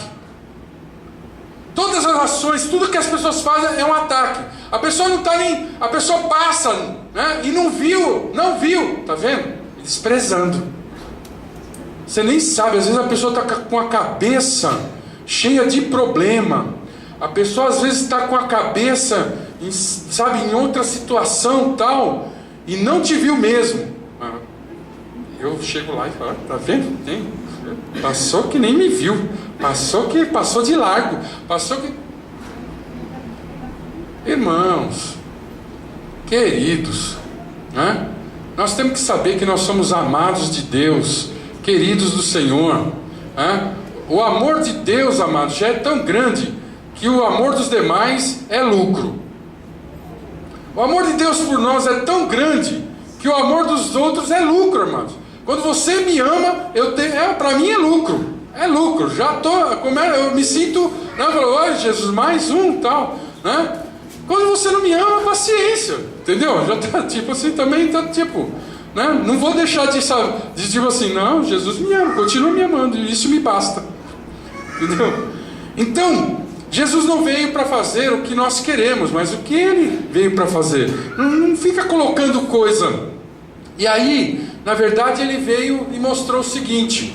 Todas as ações, tudo que as pessoas fazem é um ataque. A pessoa não está nem... A pessoa passa, e não viu, tá vendo? Desprezando. Você nem sabe, às vezes a pessoa está com a cabeça cheia de problema. A pessoa às vezes está com a cabeça, em outra situação tal, e não te viu mesmo. Eu chego lá e falo, tá vendo? Passou que nem me viu. Passou de largo. Irmãos, queridos, nós temos que saber que nós somos amados de Deus, queridos do Senhor. O amor de Deus, amados, já é tão grande que o amor dos demais é lucro. O amor de Deus por nós é tão grande que o amor dos outros é lucro, amados. Quando você me ama, para mim é lucro. É lucro. Eu me sinto, olha, Jesus, mais um, tal, Quando você não me ama, paciência, entendeu? Já tá tipo assim, também tá tipo, não vou deixar de tipo assim, não, Jesus me ama, continua me amando, e isso me basta, entendeu? Então, Jesus não veio para fazer o que nós queremos, mas o que Ele veio para fazer. Não fica colocando coisa. E aí, na verdade, Ele veio e mostrou o seguinte,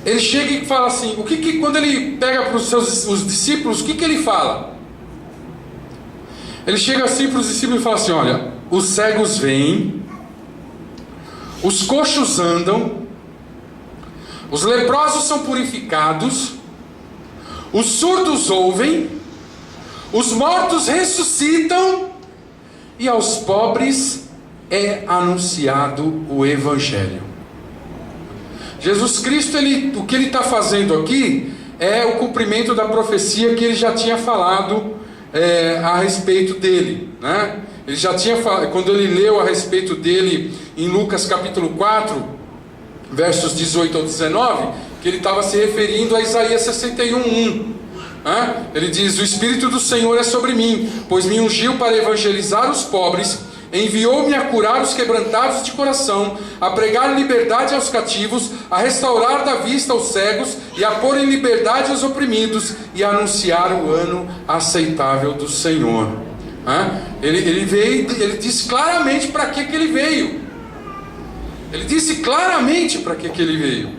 Ele chega e fala assim, quando Ele pega para os discípulos, o que Ele fala? Ele chega assim para os discípulos e fala assim, olha, os cegos veem, os coxos andam, os leprosos são purificados, os surdos ouvem, os mortos ressuscitam, e aos pobres é anunciado o Evangelho. Jesus Cristo, o que Ele está fazendo aqui é o cumprimento da profecia que Ele já tinha falado a respeito dele, Ele já tinha falado, quando Ele leu a respeito dele em Lucas capítulo 4, versos 18 ao 19, que Ele estava se referindo a Isaías 61:1. Ele diz, o Espírito do Senhor é sobre mim, pois me ungiu para evangelizar os pobres, enviou-me a curar os quebrantados de coração, a pregar liberdade aos cativos, a restaurar da vista aos cegos e a pôr em liberdade os oprimidos e a anunciar o ano aceitável do Senhor. Ele veio, ele disse claramente para que ele veio. Ele disse claramente para que ele veio.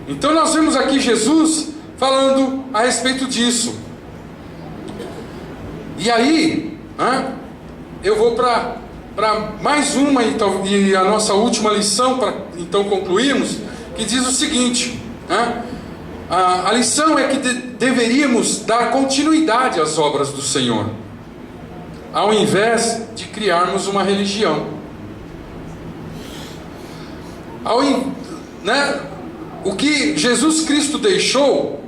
Então nós vemos aqui Jesus falando a respeito disso. E aí, eu vou para mais uma, então, e a nossa última lição, para então concluirmos, que diz o seguinte: a lição é que deveríamos dar continuidade às obras do Senhor, ao invés de criarmos uma religião. O que Jesus Cristo deixou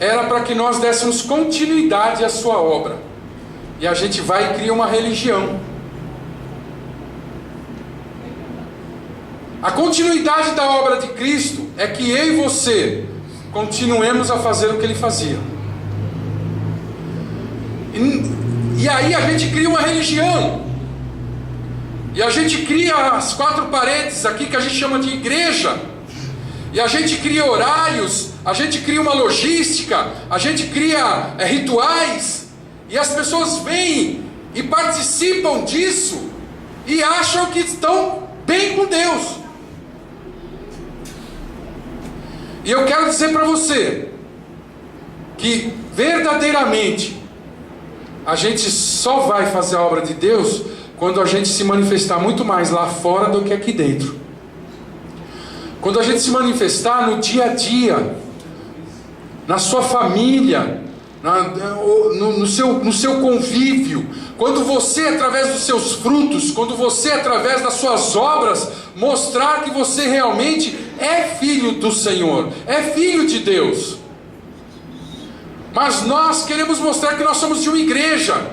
era para que nós dessemos continuidade à sua obra. E a gente vai e cria uma religião. A continuidade da obra de Cristo é que eu e você continuemos a fazer o que ele fazia. E aí a gente cria uma religião. E a gente cria as 4 paredes aqui que a gente chama de igreja. E a gente cria horários, a gente cria uma logística, a gente cria rituais. E as pessoas vêm e participam disso e acham que estão bem com Deus. E eu quero dizer para você que verdadeiramente a gente só vai fazer a obra de Deus quando a gente se manifestar muito mais lá fora do que aqui dentro. Quando a gente se manifestar no dia a dia, na sua família, no seu convívio, quando você, através dos seus frutos, quando você, através das suas obras, mostrar que você realmente é filho do Senhor, é filho de Deus. Mas nós queremos mostrar que nós somos de uma igreja,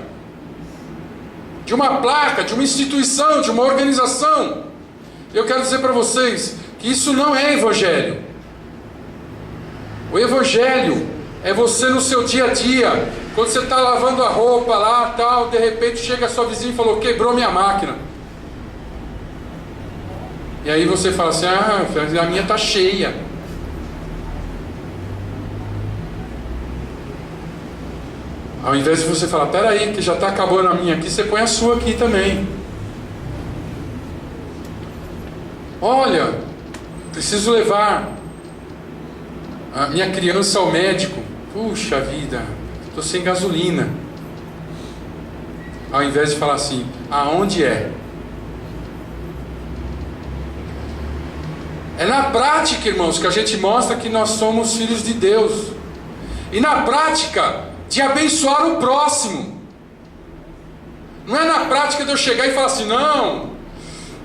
de uma placa, de uma instituição, de uma organização. Eu quero dizer para vocês que isso não é evangelho. O evangelho é você no seu dia a dia, quando você está lavando a roupa lá, tal, de repente chega a sua vizinha e falou: quebrou minha máquina. E aí você fala assim: a minha está cheia. Ao invés de você falar: peraí, que já está acabando a minha aqui, você põe a sua aqui também. Olha, preciso levar a minha criança ao médico. Puxa vida, estou sem gasolina. Ao invés de falar assim: aonde é? É na prática, irmãos, que a gente mostra que nós somos filhos de Deus. E na prática de abençoar o próximo. Não é na prática de eu chegar e falar assim: não,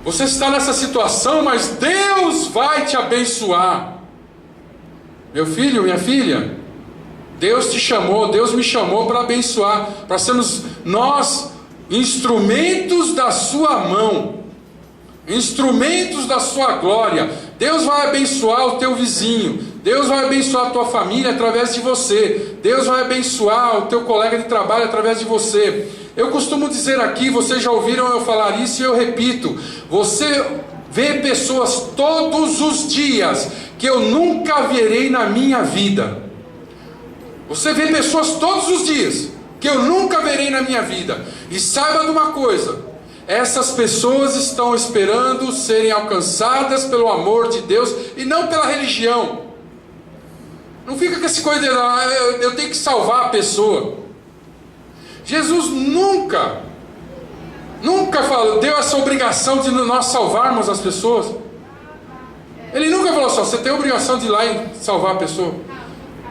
você está nessa situação, mas Deus vai te abençoar. Meu filho, minha filha, Deus te chamou, Deus me chamou para abençoar, para sermos nós instrumentos da sua mão, instrumentos da sua glória. Deus vai abençoar o teu vizinho, Deus vai abençoar a tua família através de você, Deus vai abençoar o teu colega de trabalho através de você. Eu costumo dizer aqui, vocês já ouviram eu falar isso e eu repito: você vê pessoas todos os dias que eu nunca verei na minha vida. Você vê pessoas todos os dias que eu nunca verei na minha vida. E saiba de uma coisa: essas pessoas estão esperando serem alcançadas pelo amor de Deus e não pela religião. Não fica com essa coisa de eu tenho que salvar a pessoa. Jesus nunca deu essa obrigação de nós salvarmos as pessoas. Ele nunca falou só: você tem a obrigação de ir lá e salvar a pessoa.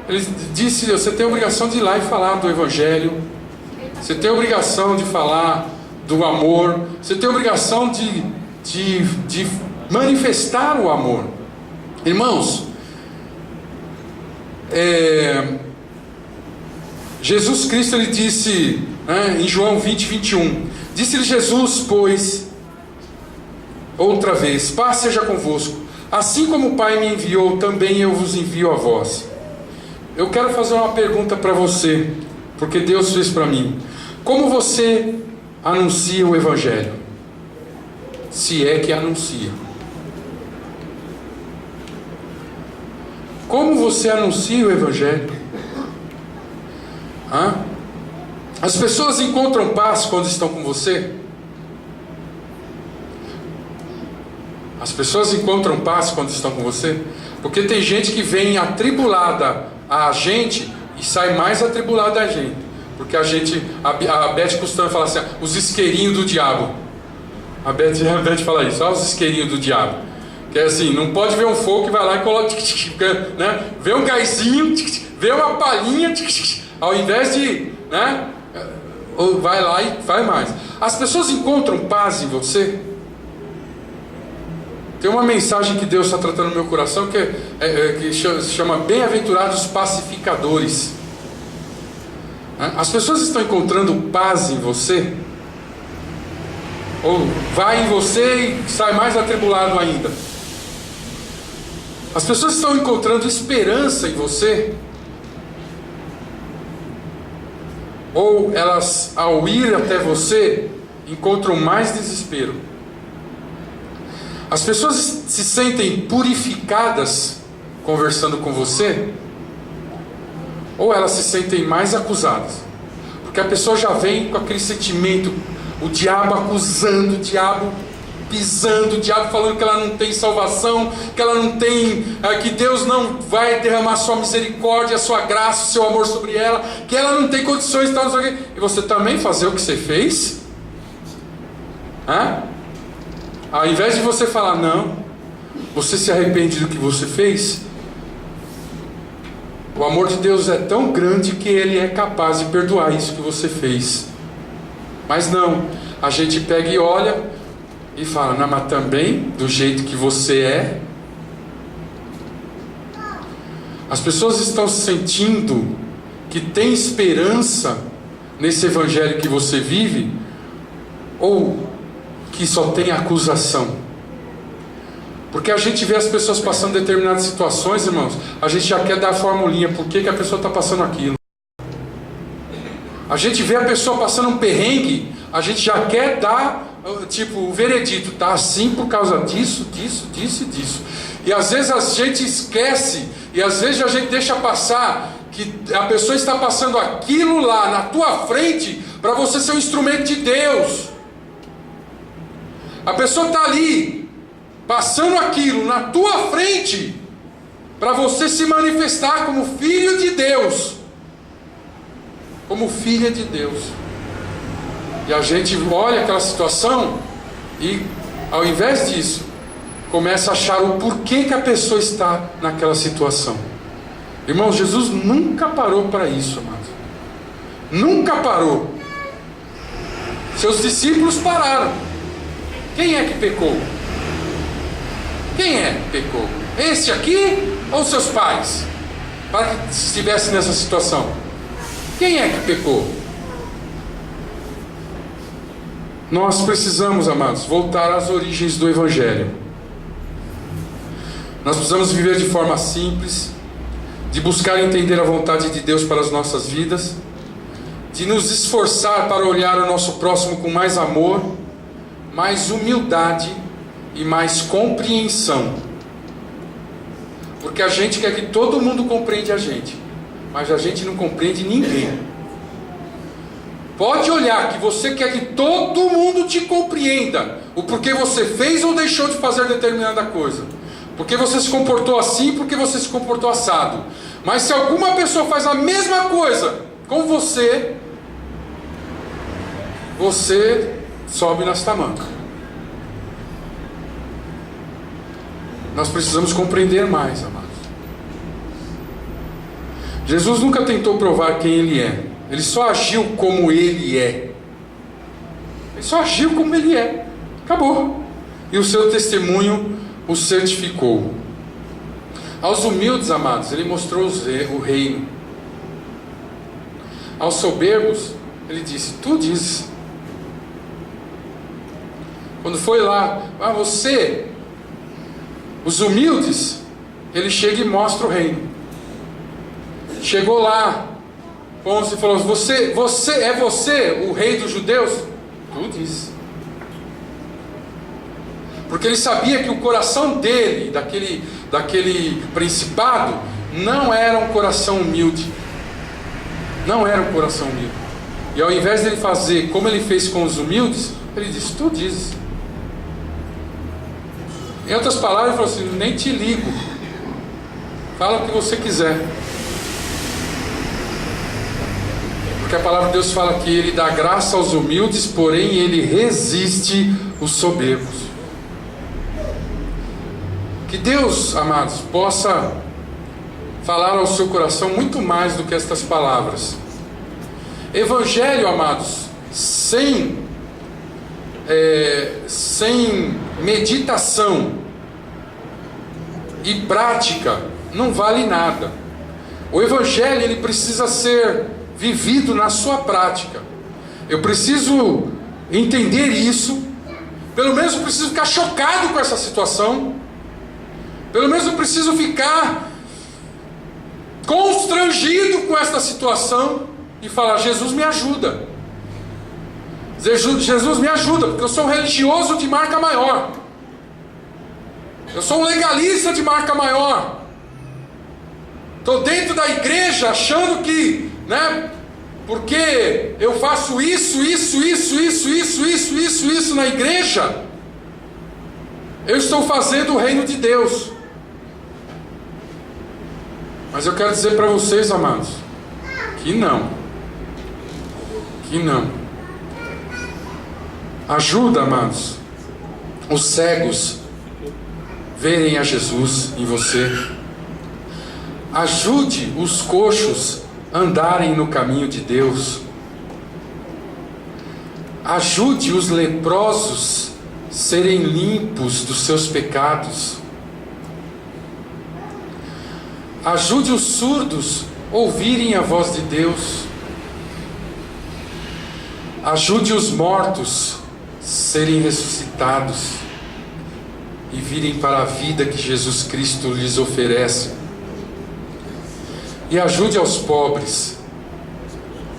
Ele disse: você tem a obrigação de ir lá e falar do evangelho, você tem a obrigação de falar do amor, você tem a obrigação de manifestar o amor. Irmãos, Jesus Cristo, ele disse, em João 20, 21, disse-lhe Jesus, pois, outra vez: paz seja convosco, assim como o Pai me enviou, também eu vos envio a vós. Eu quero fazer uma pergunta para você, porque Deus fez para mim: como você anuncia o Evangelho? Se é que anuncia. Como você anuncia o Evangelho? As pessoas encontram paz quando estão com você? As pessoas encontram paz quando estão com você? Porque tem gente que vem atribulada a gente e sai mais atribulada a gente. Porque a Beth costuma falar assim, os isqueirinhos do diabo. A Beth fala isso, os isqueirinhos do diabo. Que é assim, não pode ver um fogo que vai lá e coloca, né? Vê um gásinho, vê uma palhinha, ao invés de, né? Vai lá e faz mais. As pessoas encontram paz em você? Tem uma mensagem que Deus está tratando no meu coração que se chama Bem-aventurados pacificadores. As pessoas estão encontrando paz em você? Ou vai em você e sai mais atribulado ainda? As pessoas estão encontrando esperança em você? Ou elas, ao ir até você, encontram mais desespero? As pessoas se sentem purificadas conversando com você? Ou elas se sentem mais acusadas? Porque a pessoa já vem com aquele sentimento, o diabo acusando, o diabo pisando, o diabo falando que ela não tem salvação, que ela não tem, que Deus não vai derramar sua misericórdia, sua graça, o seu amor sobre ela, que ela não tem condições de estar. E você também fazer o que você fez? Ao invés de você falar não, você se arrepende do que você fez. O amor de Deus é tão grande que Ele é capaz de perdoar isso que você fez. Mas não, a gente pega e olha e fala, não, mas também do jeito que você é. As pessoas estão sentindo que tem esperança nesse evangelho que você vive, ou que só tem acusação? Porque a gente vê as pessoas passando determinadas situações, irmãos, a gente já quer dar a formulinha, por que a pessoa está passando aquilo. A gente vê a pessoa passando um perrengue, a gente já quer dar, tipo, o veredito, tá assim por causa disso, disso, disso e disso. E às vezes a gente esquece, e às vezes a gente deixa passar, que a pessoa está passando aquilo lá na tua frente, para você ser um instrumento de Deus. A pessoa está ali, passando aquilo na tua frente, para você se manifestar como filho de Deus, como filha de Deus. E a gente olha aquela situação e, ao invés disso, começa a achar o porquê que a pessoa está naquela situação. Irmãos, Jesus nunca parou para isso, amados. Nunca parou. Seus discípulos pararam. Quem é que pecou? Quem é que pecou? Esse aqui ou seus pais? Para que estivesse nessa situação. Quem é que pecou? Nós precisamos, amados, voltar às origens do Evangelho. Nós precisamos viver de forma simples, de buscar entender a vontade de Deus para as nossas vidas, de nos esforçar para olhar o nosso próximo com mais amor, mais humildade e mais compreensão. Porque a gente quer que todo mundo compreenda a gente, mas a gente não compreende ninguém. Pode olhar que você quer que todo mundo te compreenda o porquê você fez ou deixou de fazer determinada coisa, porque você se comportou assim, porque você se comportou assado. Mas se alguma pessoa faz a mesma coisa com você, você sobe nas tamancas. Nós precisamos compreender mais, amados. Jesus nunca tentou provar quem Ele é. Ele só agiu como Ele é. Ele só agiu como Ele é. Acabou. E o seu testemunho o certificou. Aos humildes, amados, Ele mostrou o reino. Aos soberbos, Ele disse, tu dizes. Quando foi lá, você, os humildes, Ele chega e mostra o reino. Chegou lá, Ponce falou, você é você o rei dos judeus? Tu dizes. Porque ele sabia que o coração dele, daquele principado, não era um coração humilde. Não era um coração humilde. E ao invés dele fazer como ele fez com os humildes, ele disse: tu dizes. Em outras palavras, ele falou assim: nem te ligo. Fala o que você quiser. Porque a palavra de Deus fala que ele dá graça aos humildes, porém ele resiste os soberbos. Que Deus, amados, possa falar ao seu coração muito mais do que estas palavras. Evangelho, amados, sem meditação e prática, não vale nada. O Evangelho, ele precisa ser vivido na sua prática. Eu preciso entender isso. Pelo menos eu preciso ficar chocado com essa situação. Pelo menos eu preciso ficar constrangido com esta situação e falar: Jesus me ajuda. Jesus me ajuda, porque eu sou um religioso de marca maior. Eu sou um legalista de marca maior. Estou dentro da igreja achando que, porque eu faço isso na igreja, eu estou fazendo o reino de Deus. Mas eu quero dizer para vocês, amados, que não. Ajuda, amados, os cegos verem a Jesus em você. Ajude os coxos andarem no caminho de Deus. Ajude os leprosos serem limpos dos seus pecados. Ajude os surdos a ouvirem a voz de Deus. Ajude os mortos a serem ressuscitados e virem para a vida que Jesus Cristo lhes oferece. E ajude aos pobres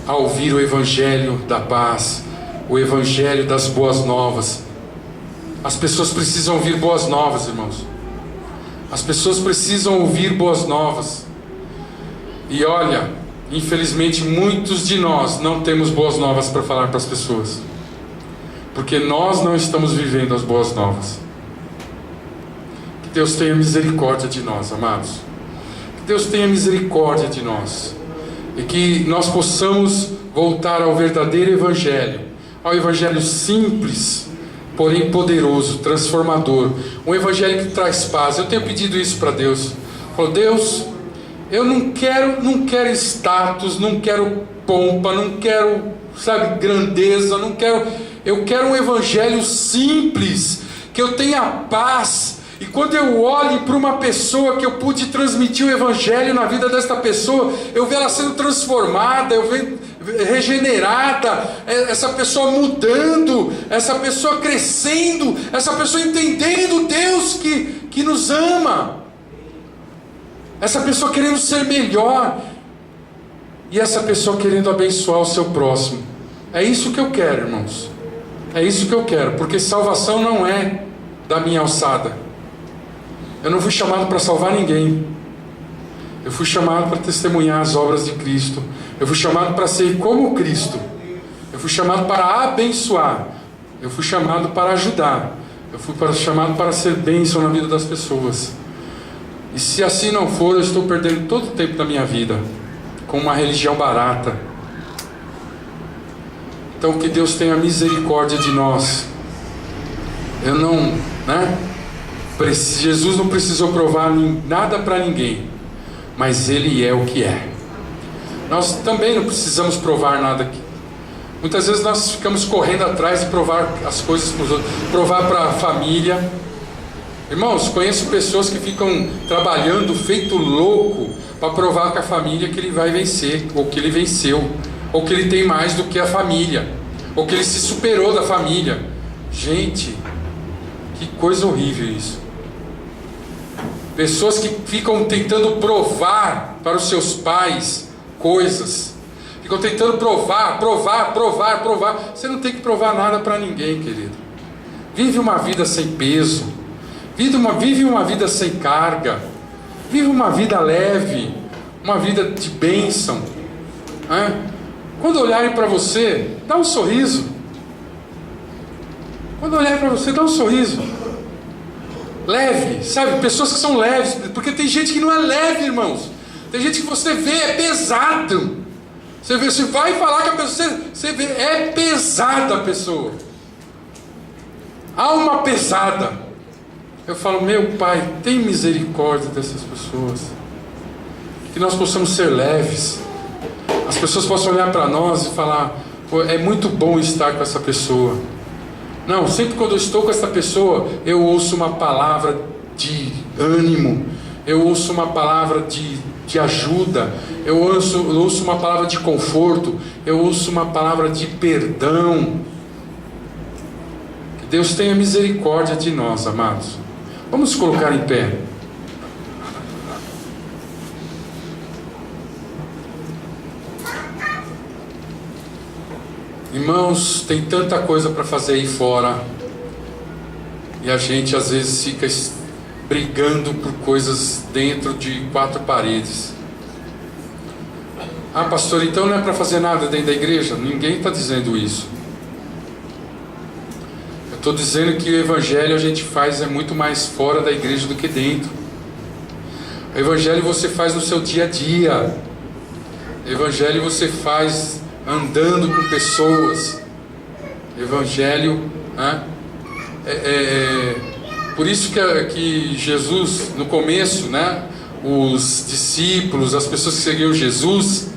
a ouvir o Evangelho da paz, o Evangelho das boas novas. As pessoas precisam ouvir boas novas, irmãos. As pessoas precisam ouvir boas novas. E olha, infelizmente muitos de nós não temos boas novas para falar para as pessoas, porque nós não estamos vivendo as boas novas. Que Deus tenha misericórdia de nós, amados. Que Deus tenha misericórdia de nós, e que nós possamos voltar ao verdadeiro Evangelho, ao Evangelho simples, porém poderoso, transformador, um Evangelho que traz paz. Eu tenho pedido isso para Deus. Falo: Deus, eu não quero status, não quero pompa, não quero, grandeza, eu quero um Evangelho simples, que eu tenha paz. E quando eu olho para uma pessoa que eu pude transmitir o Evangelho na vida desta pessoa, eu vejo ela sendo transformada, eu vejo regenerada, essa pessoa mudando, essa pessoa crescendo, essa pessoa entendendo Deus que nos ama, essa pessoa querendo ser melhor, e essa pessoa querendo abençoar o seu próximo. É isso que eu quero, irmãos. É isso que eu quero, porque salvação não é da minha alçada. Eu não fui chamado para salvar ninguém. Eu fui chamado para testemunhar as obras de Cristo. Eu fui chamado para ser como Cristo. Eu fui chamado para abençoar. Eu fui chamado para ajudar. Eu fui chamado para ser bênção na vida das pessoas. E se assim não for, eu estou perdendo todo o tempo da minha vida com uma religião barata. Então que Deus tenha misericórdia de nós. Eu não, Jesus não precisou provar nada para ninguém, mas Ele é o que é. Nós também não precisamos provar nada aqui. Muitas vezes nós ficamos correndo atrás de provar as coisas para os outros, provar para a família. Irmãos, conheço pessoas que ficam trabalhando feito louco para provar para a família que ele vai vencer, ou que ele venceu, ou que ele tem mais do que a família, ou que ele se superou da família. Gente, que coisa horrível isso. Pessoas que ficam tentando provar para os seus pais coisas, Ficam tentando provar. Você não tem que provar nada para ninguém, querido. Vive uma vida sem peso. Vive uma vida sem carga. Vive uma vida leve. Uma vida de bênção. Quando olharem para você, dá um sorriso. Quando olharem para você, dá um sorriso. Leve, sabe? Pessoas que são leves. Porque tem gente que não é leve, irmãos. Tem gente que você vê, é pesado. Você vai falar com a pessoa, você vê, é pesada a pessoa. Alma pesada. Eu falo, meu Pai, tem misericórdia dessas pessoas. Que nós possamos ser leves. As pessoas possam olhar para nós e falar, pô, é muito bom estar com essa pessoa. Não, sempre quando eu estou com essa pessoa, eu ouço uma palavra de ânimo, eu ouço uma palavra de ajuda, eu ouço uma palavra de conforto, eu ouço uma palavra de perdão. Que Deus tenha misericórdia de nós, amados. Vamos colocar em pé. Irmãos, tem tanta coisa para fazer aí fora, e a gente às vezes fica brigando por coisas dentro de quatro paredes. Ah, pastor, então não é para fazer nada dentro da igreja? Ninguém está dizendo isso. Eu estou dizendo que o evangelho a gente faz muito mais fora da igreja do que dentro. O evangelho você faz no seu dia a dia. O evangelho você faz andando com pessoas. Evangelho, por isso que Jesus, no começo, os discípulos, as pessoas que seguiam Jesus,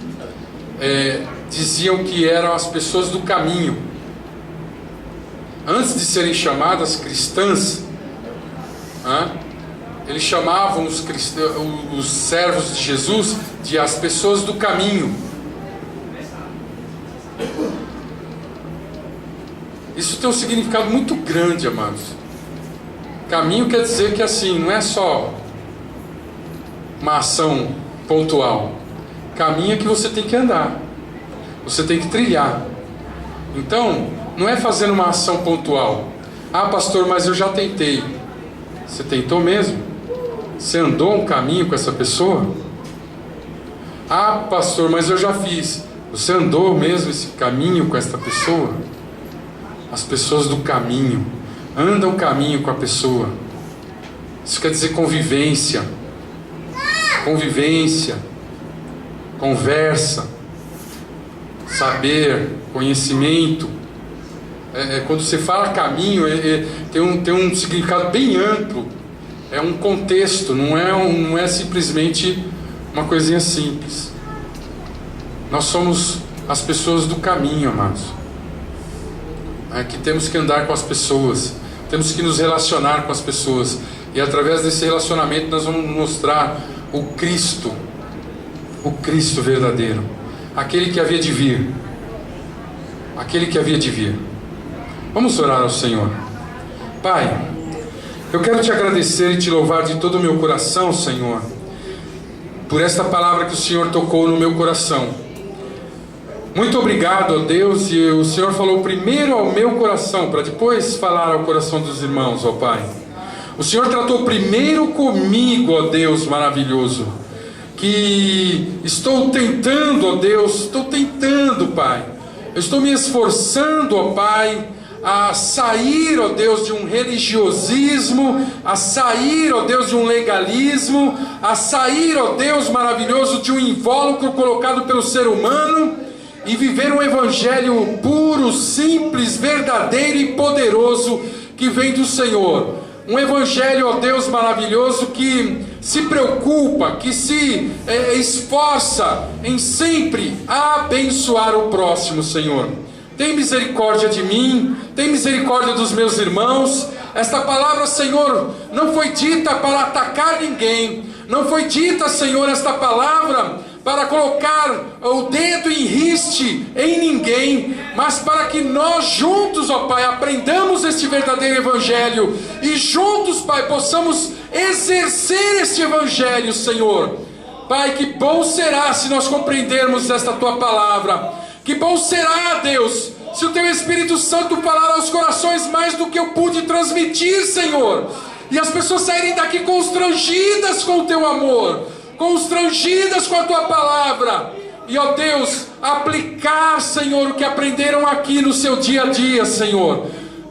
diziam que eram as pessoas do caminho. Antes de serem chamadas cristãs, eles chamavam os servos de Jesus de as pessoas do caminho. Isso tem um significado muito grande, amados. Caminho quer dizer que assim, não é só uma ação pontual. Caminho é que você tem que andar, você tem que trilhar. Então, não é fazendo uma ação pontual. Ah, pastor, mas eu já tentei. Você tentou mesmo? Você andou um caminho com essa pessoa? Ah, pastor, mas eu já fiz. Você andou mesmo esse caminho com essa pessoa? As pessoas do caminho andam o caminho com a pessoa. Isso quer dizer convivência, conversa, saber, conhecimento. Quando você fala caminho, tem um significado bem amplo. É um contexto, não é simplesmente uma coisinha simples. Nós somos as pessoas do caminho, amados. Que temos que andar com as pessoas, temos que nos relacionar com as pessoas, e através desse relacionamento nós vamos mostrar o Cristo verdadeiro, aquele que havia de vir. Vamos orar ao Senhor. Pai, eu quero te agradecer e te louvar de todo o meu coração, Senhor, por esta palavra que o Senhor tocou no meu coração. Muito obrigado, ó Deus, e o Senhor falou primeiro ao meu coração, para depois falar ao coração dos irmãos, ó Pai. O Senhor tratou primeiro comigo, ó Deus maravilhoso, que estou tentando, ó Deus, Pai. Eu estou me esforçando, ó Pai, a sair, ó Deus, de um religiosismo, a sair, ó Deus, de um legalismo, a sair, ó Deus maravilhoso, de um invólucro colocado pelo ser humano, e viver um evangelho puro, simples, verdadeiro e poderoso que vem do Senhor. Um evangelho, ó Deus maravilhoso, que se preocupa, que se esforça em sempre abençoar o próximo, Senhor. Tem misericórdia de mim, tem misericórdia dos meus irmãos. Esta palavra, Senhor, não foi dita para atacar ninguém, não foi dita, Senhor, esta palavra para colocar o dedo em riste em ninguém, mas para que nós juntos, ó Pai, aprendamos este verdadeiro evangelho, e juntos, Pai, possamos exercer este evangelho, Senhor. Pai, que bom será se nós compreendermos esta tua palavra. Que bom será, Deus, se o teu Espírito Santo falar aos corações mais do que eu pude transmitir, Senhor. E as pessoas saírem daqui constrangidas com o teu amor, constrangidas com a tua palavra. E, ó Deus, aplicar, Senhor, o que aprenderam aqui no seu dia a dia, Senhor.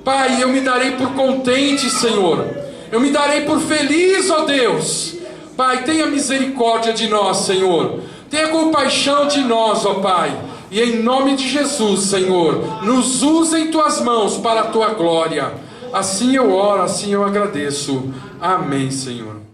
Pai, eu me darei por contente, Senhor. Eu me darei por feliz, ó Deus. Pai, tenha misericórdia de nós, Senhor. Tenha compaixão de nós, ó Pai. E em nome de Jesus, Senhor, nos usa em tuas mãos para a tua glória. Assim eu oro, assim eu agradeço. Amém, Senhor.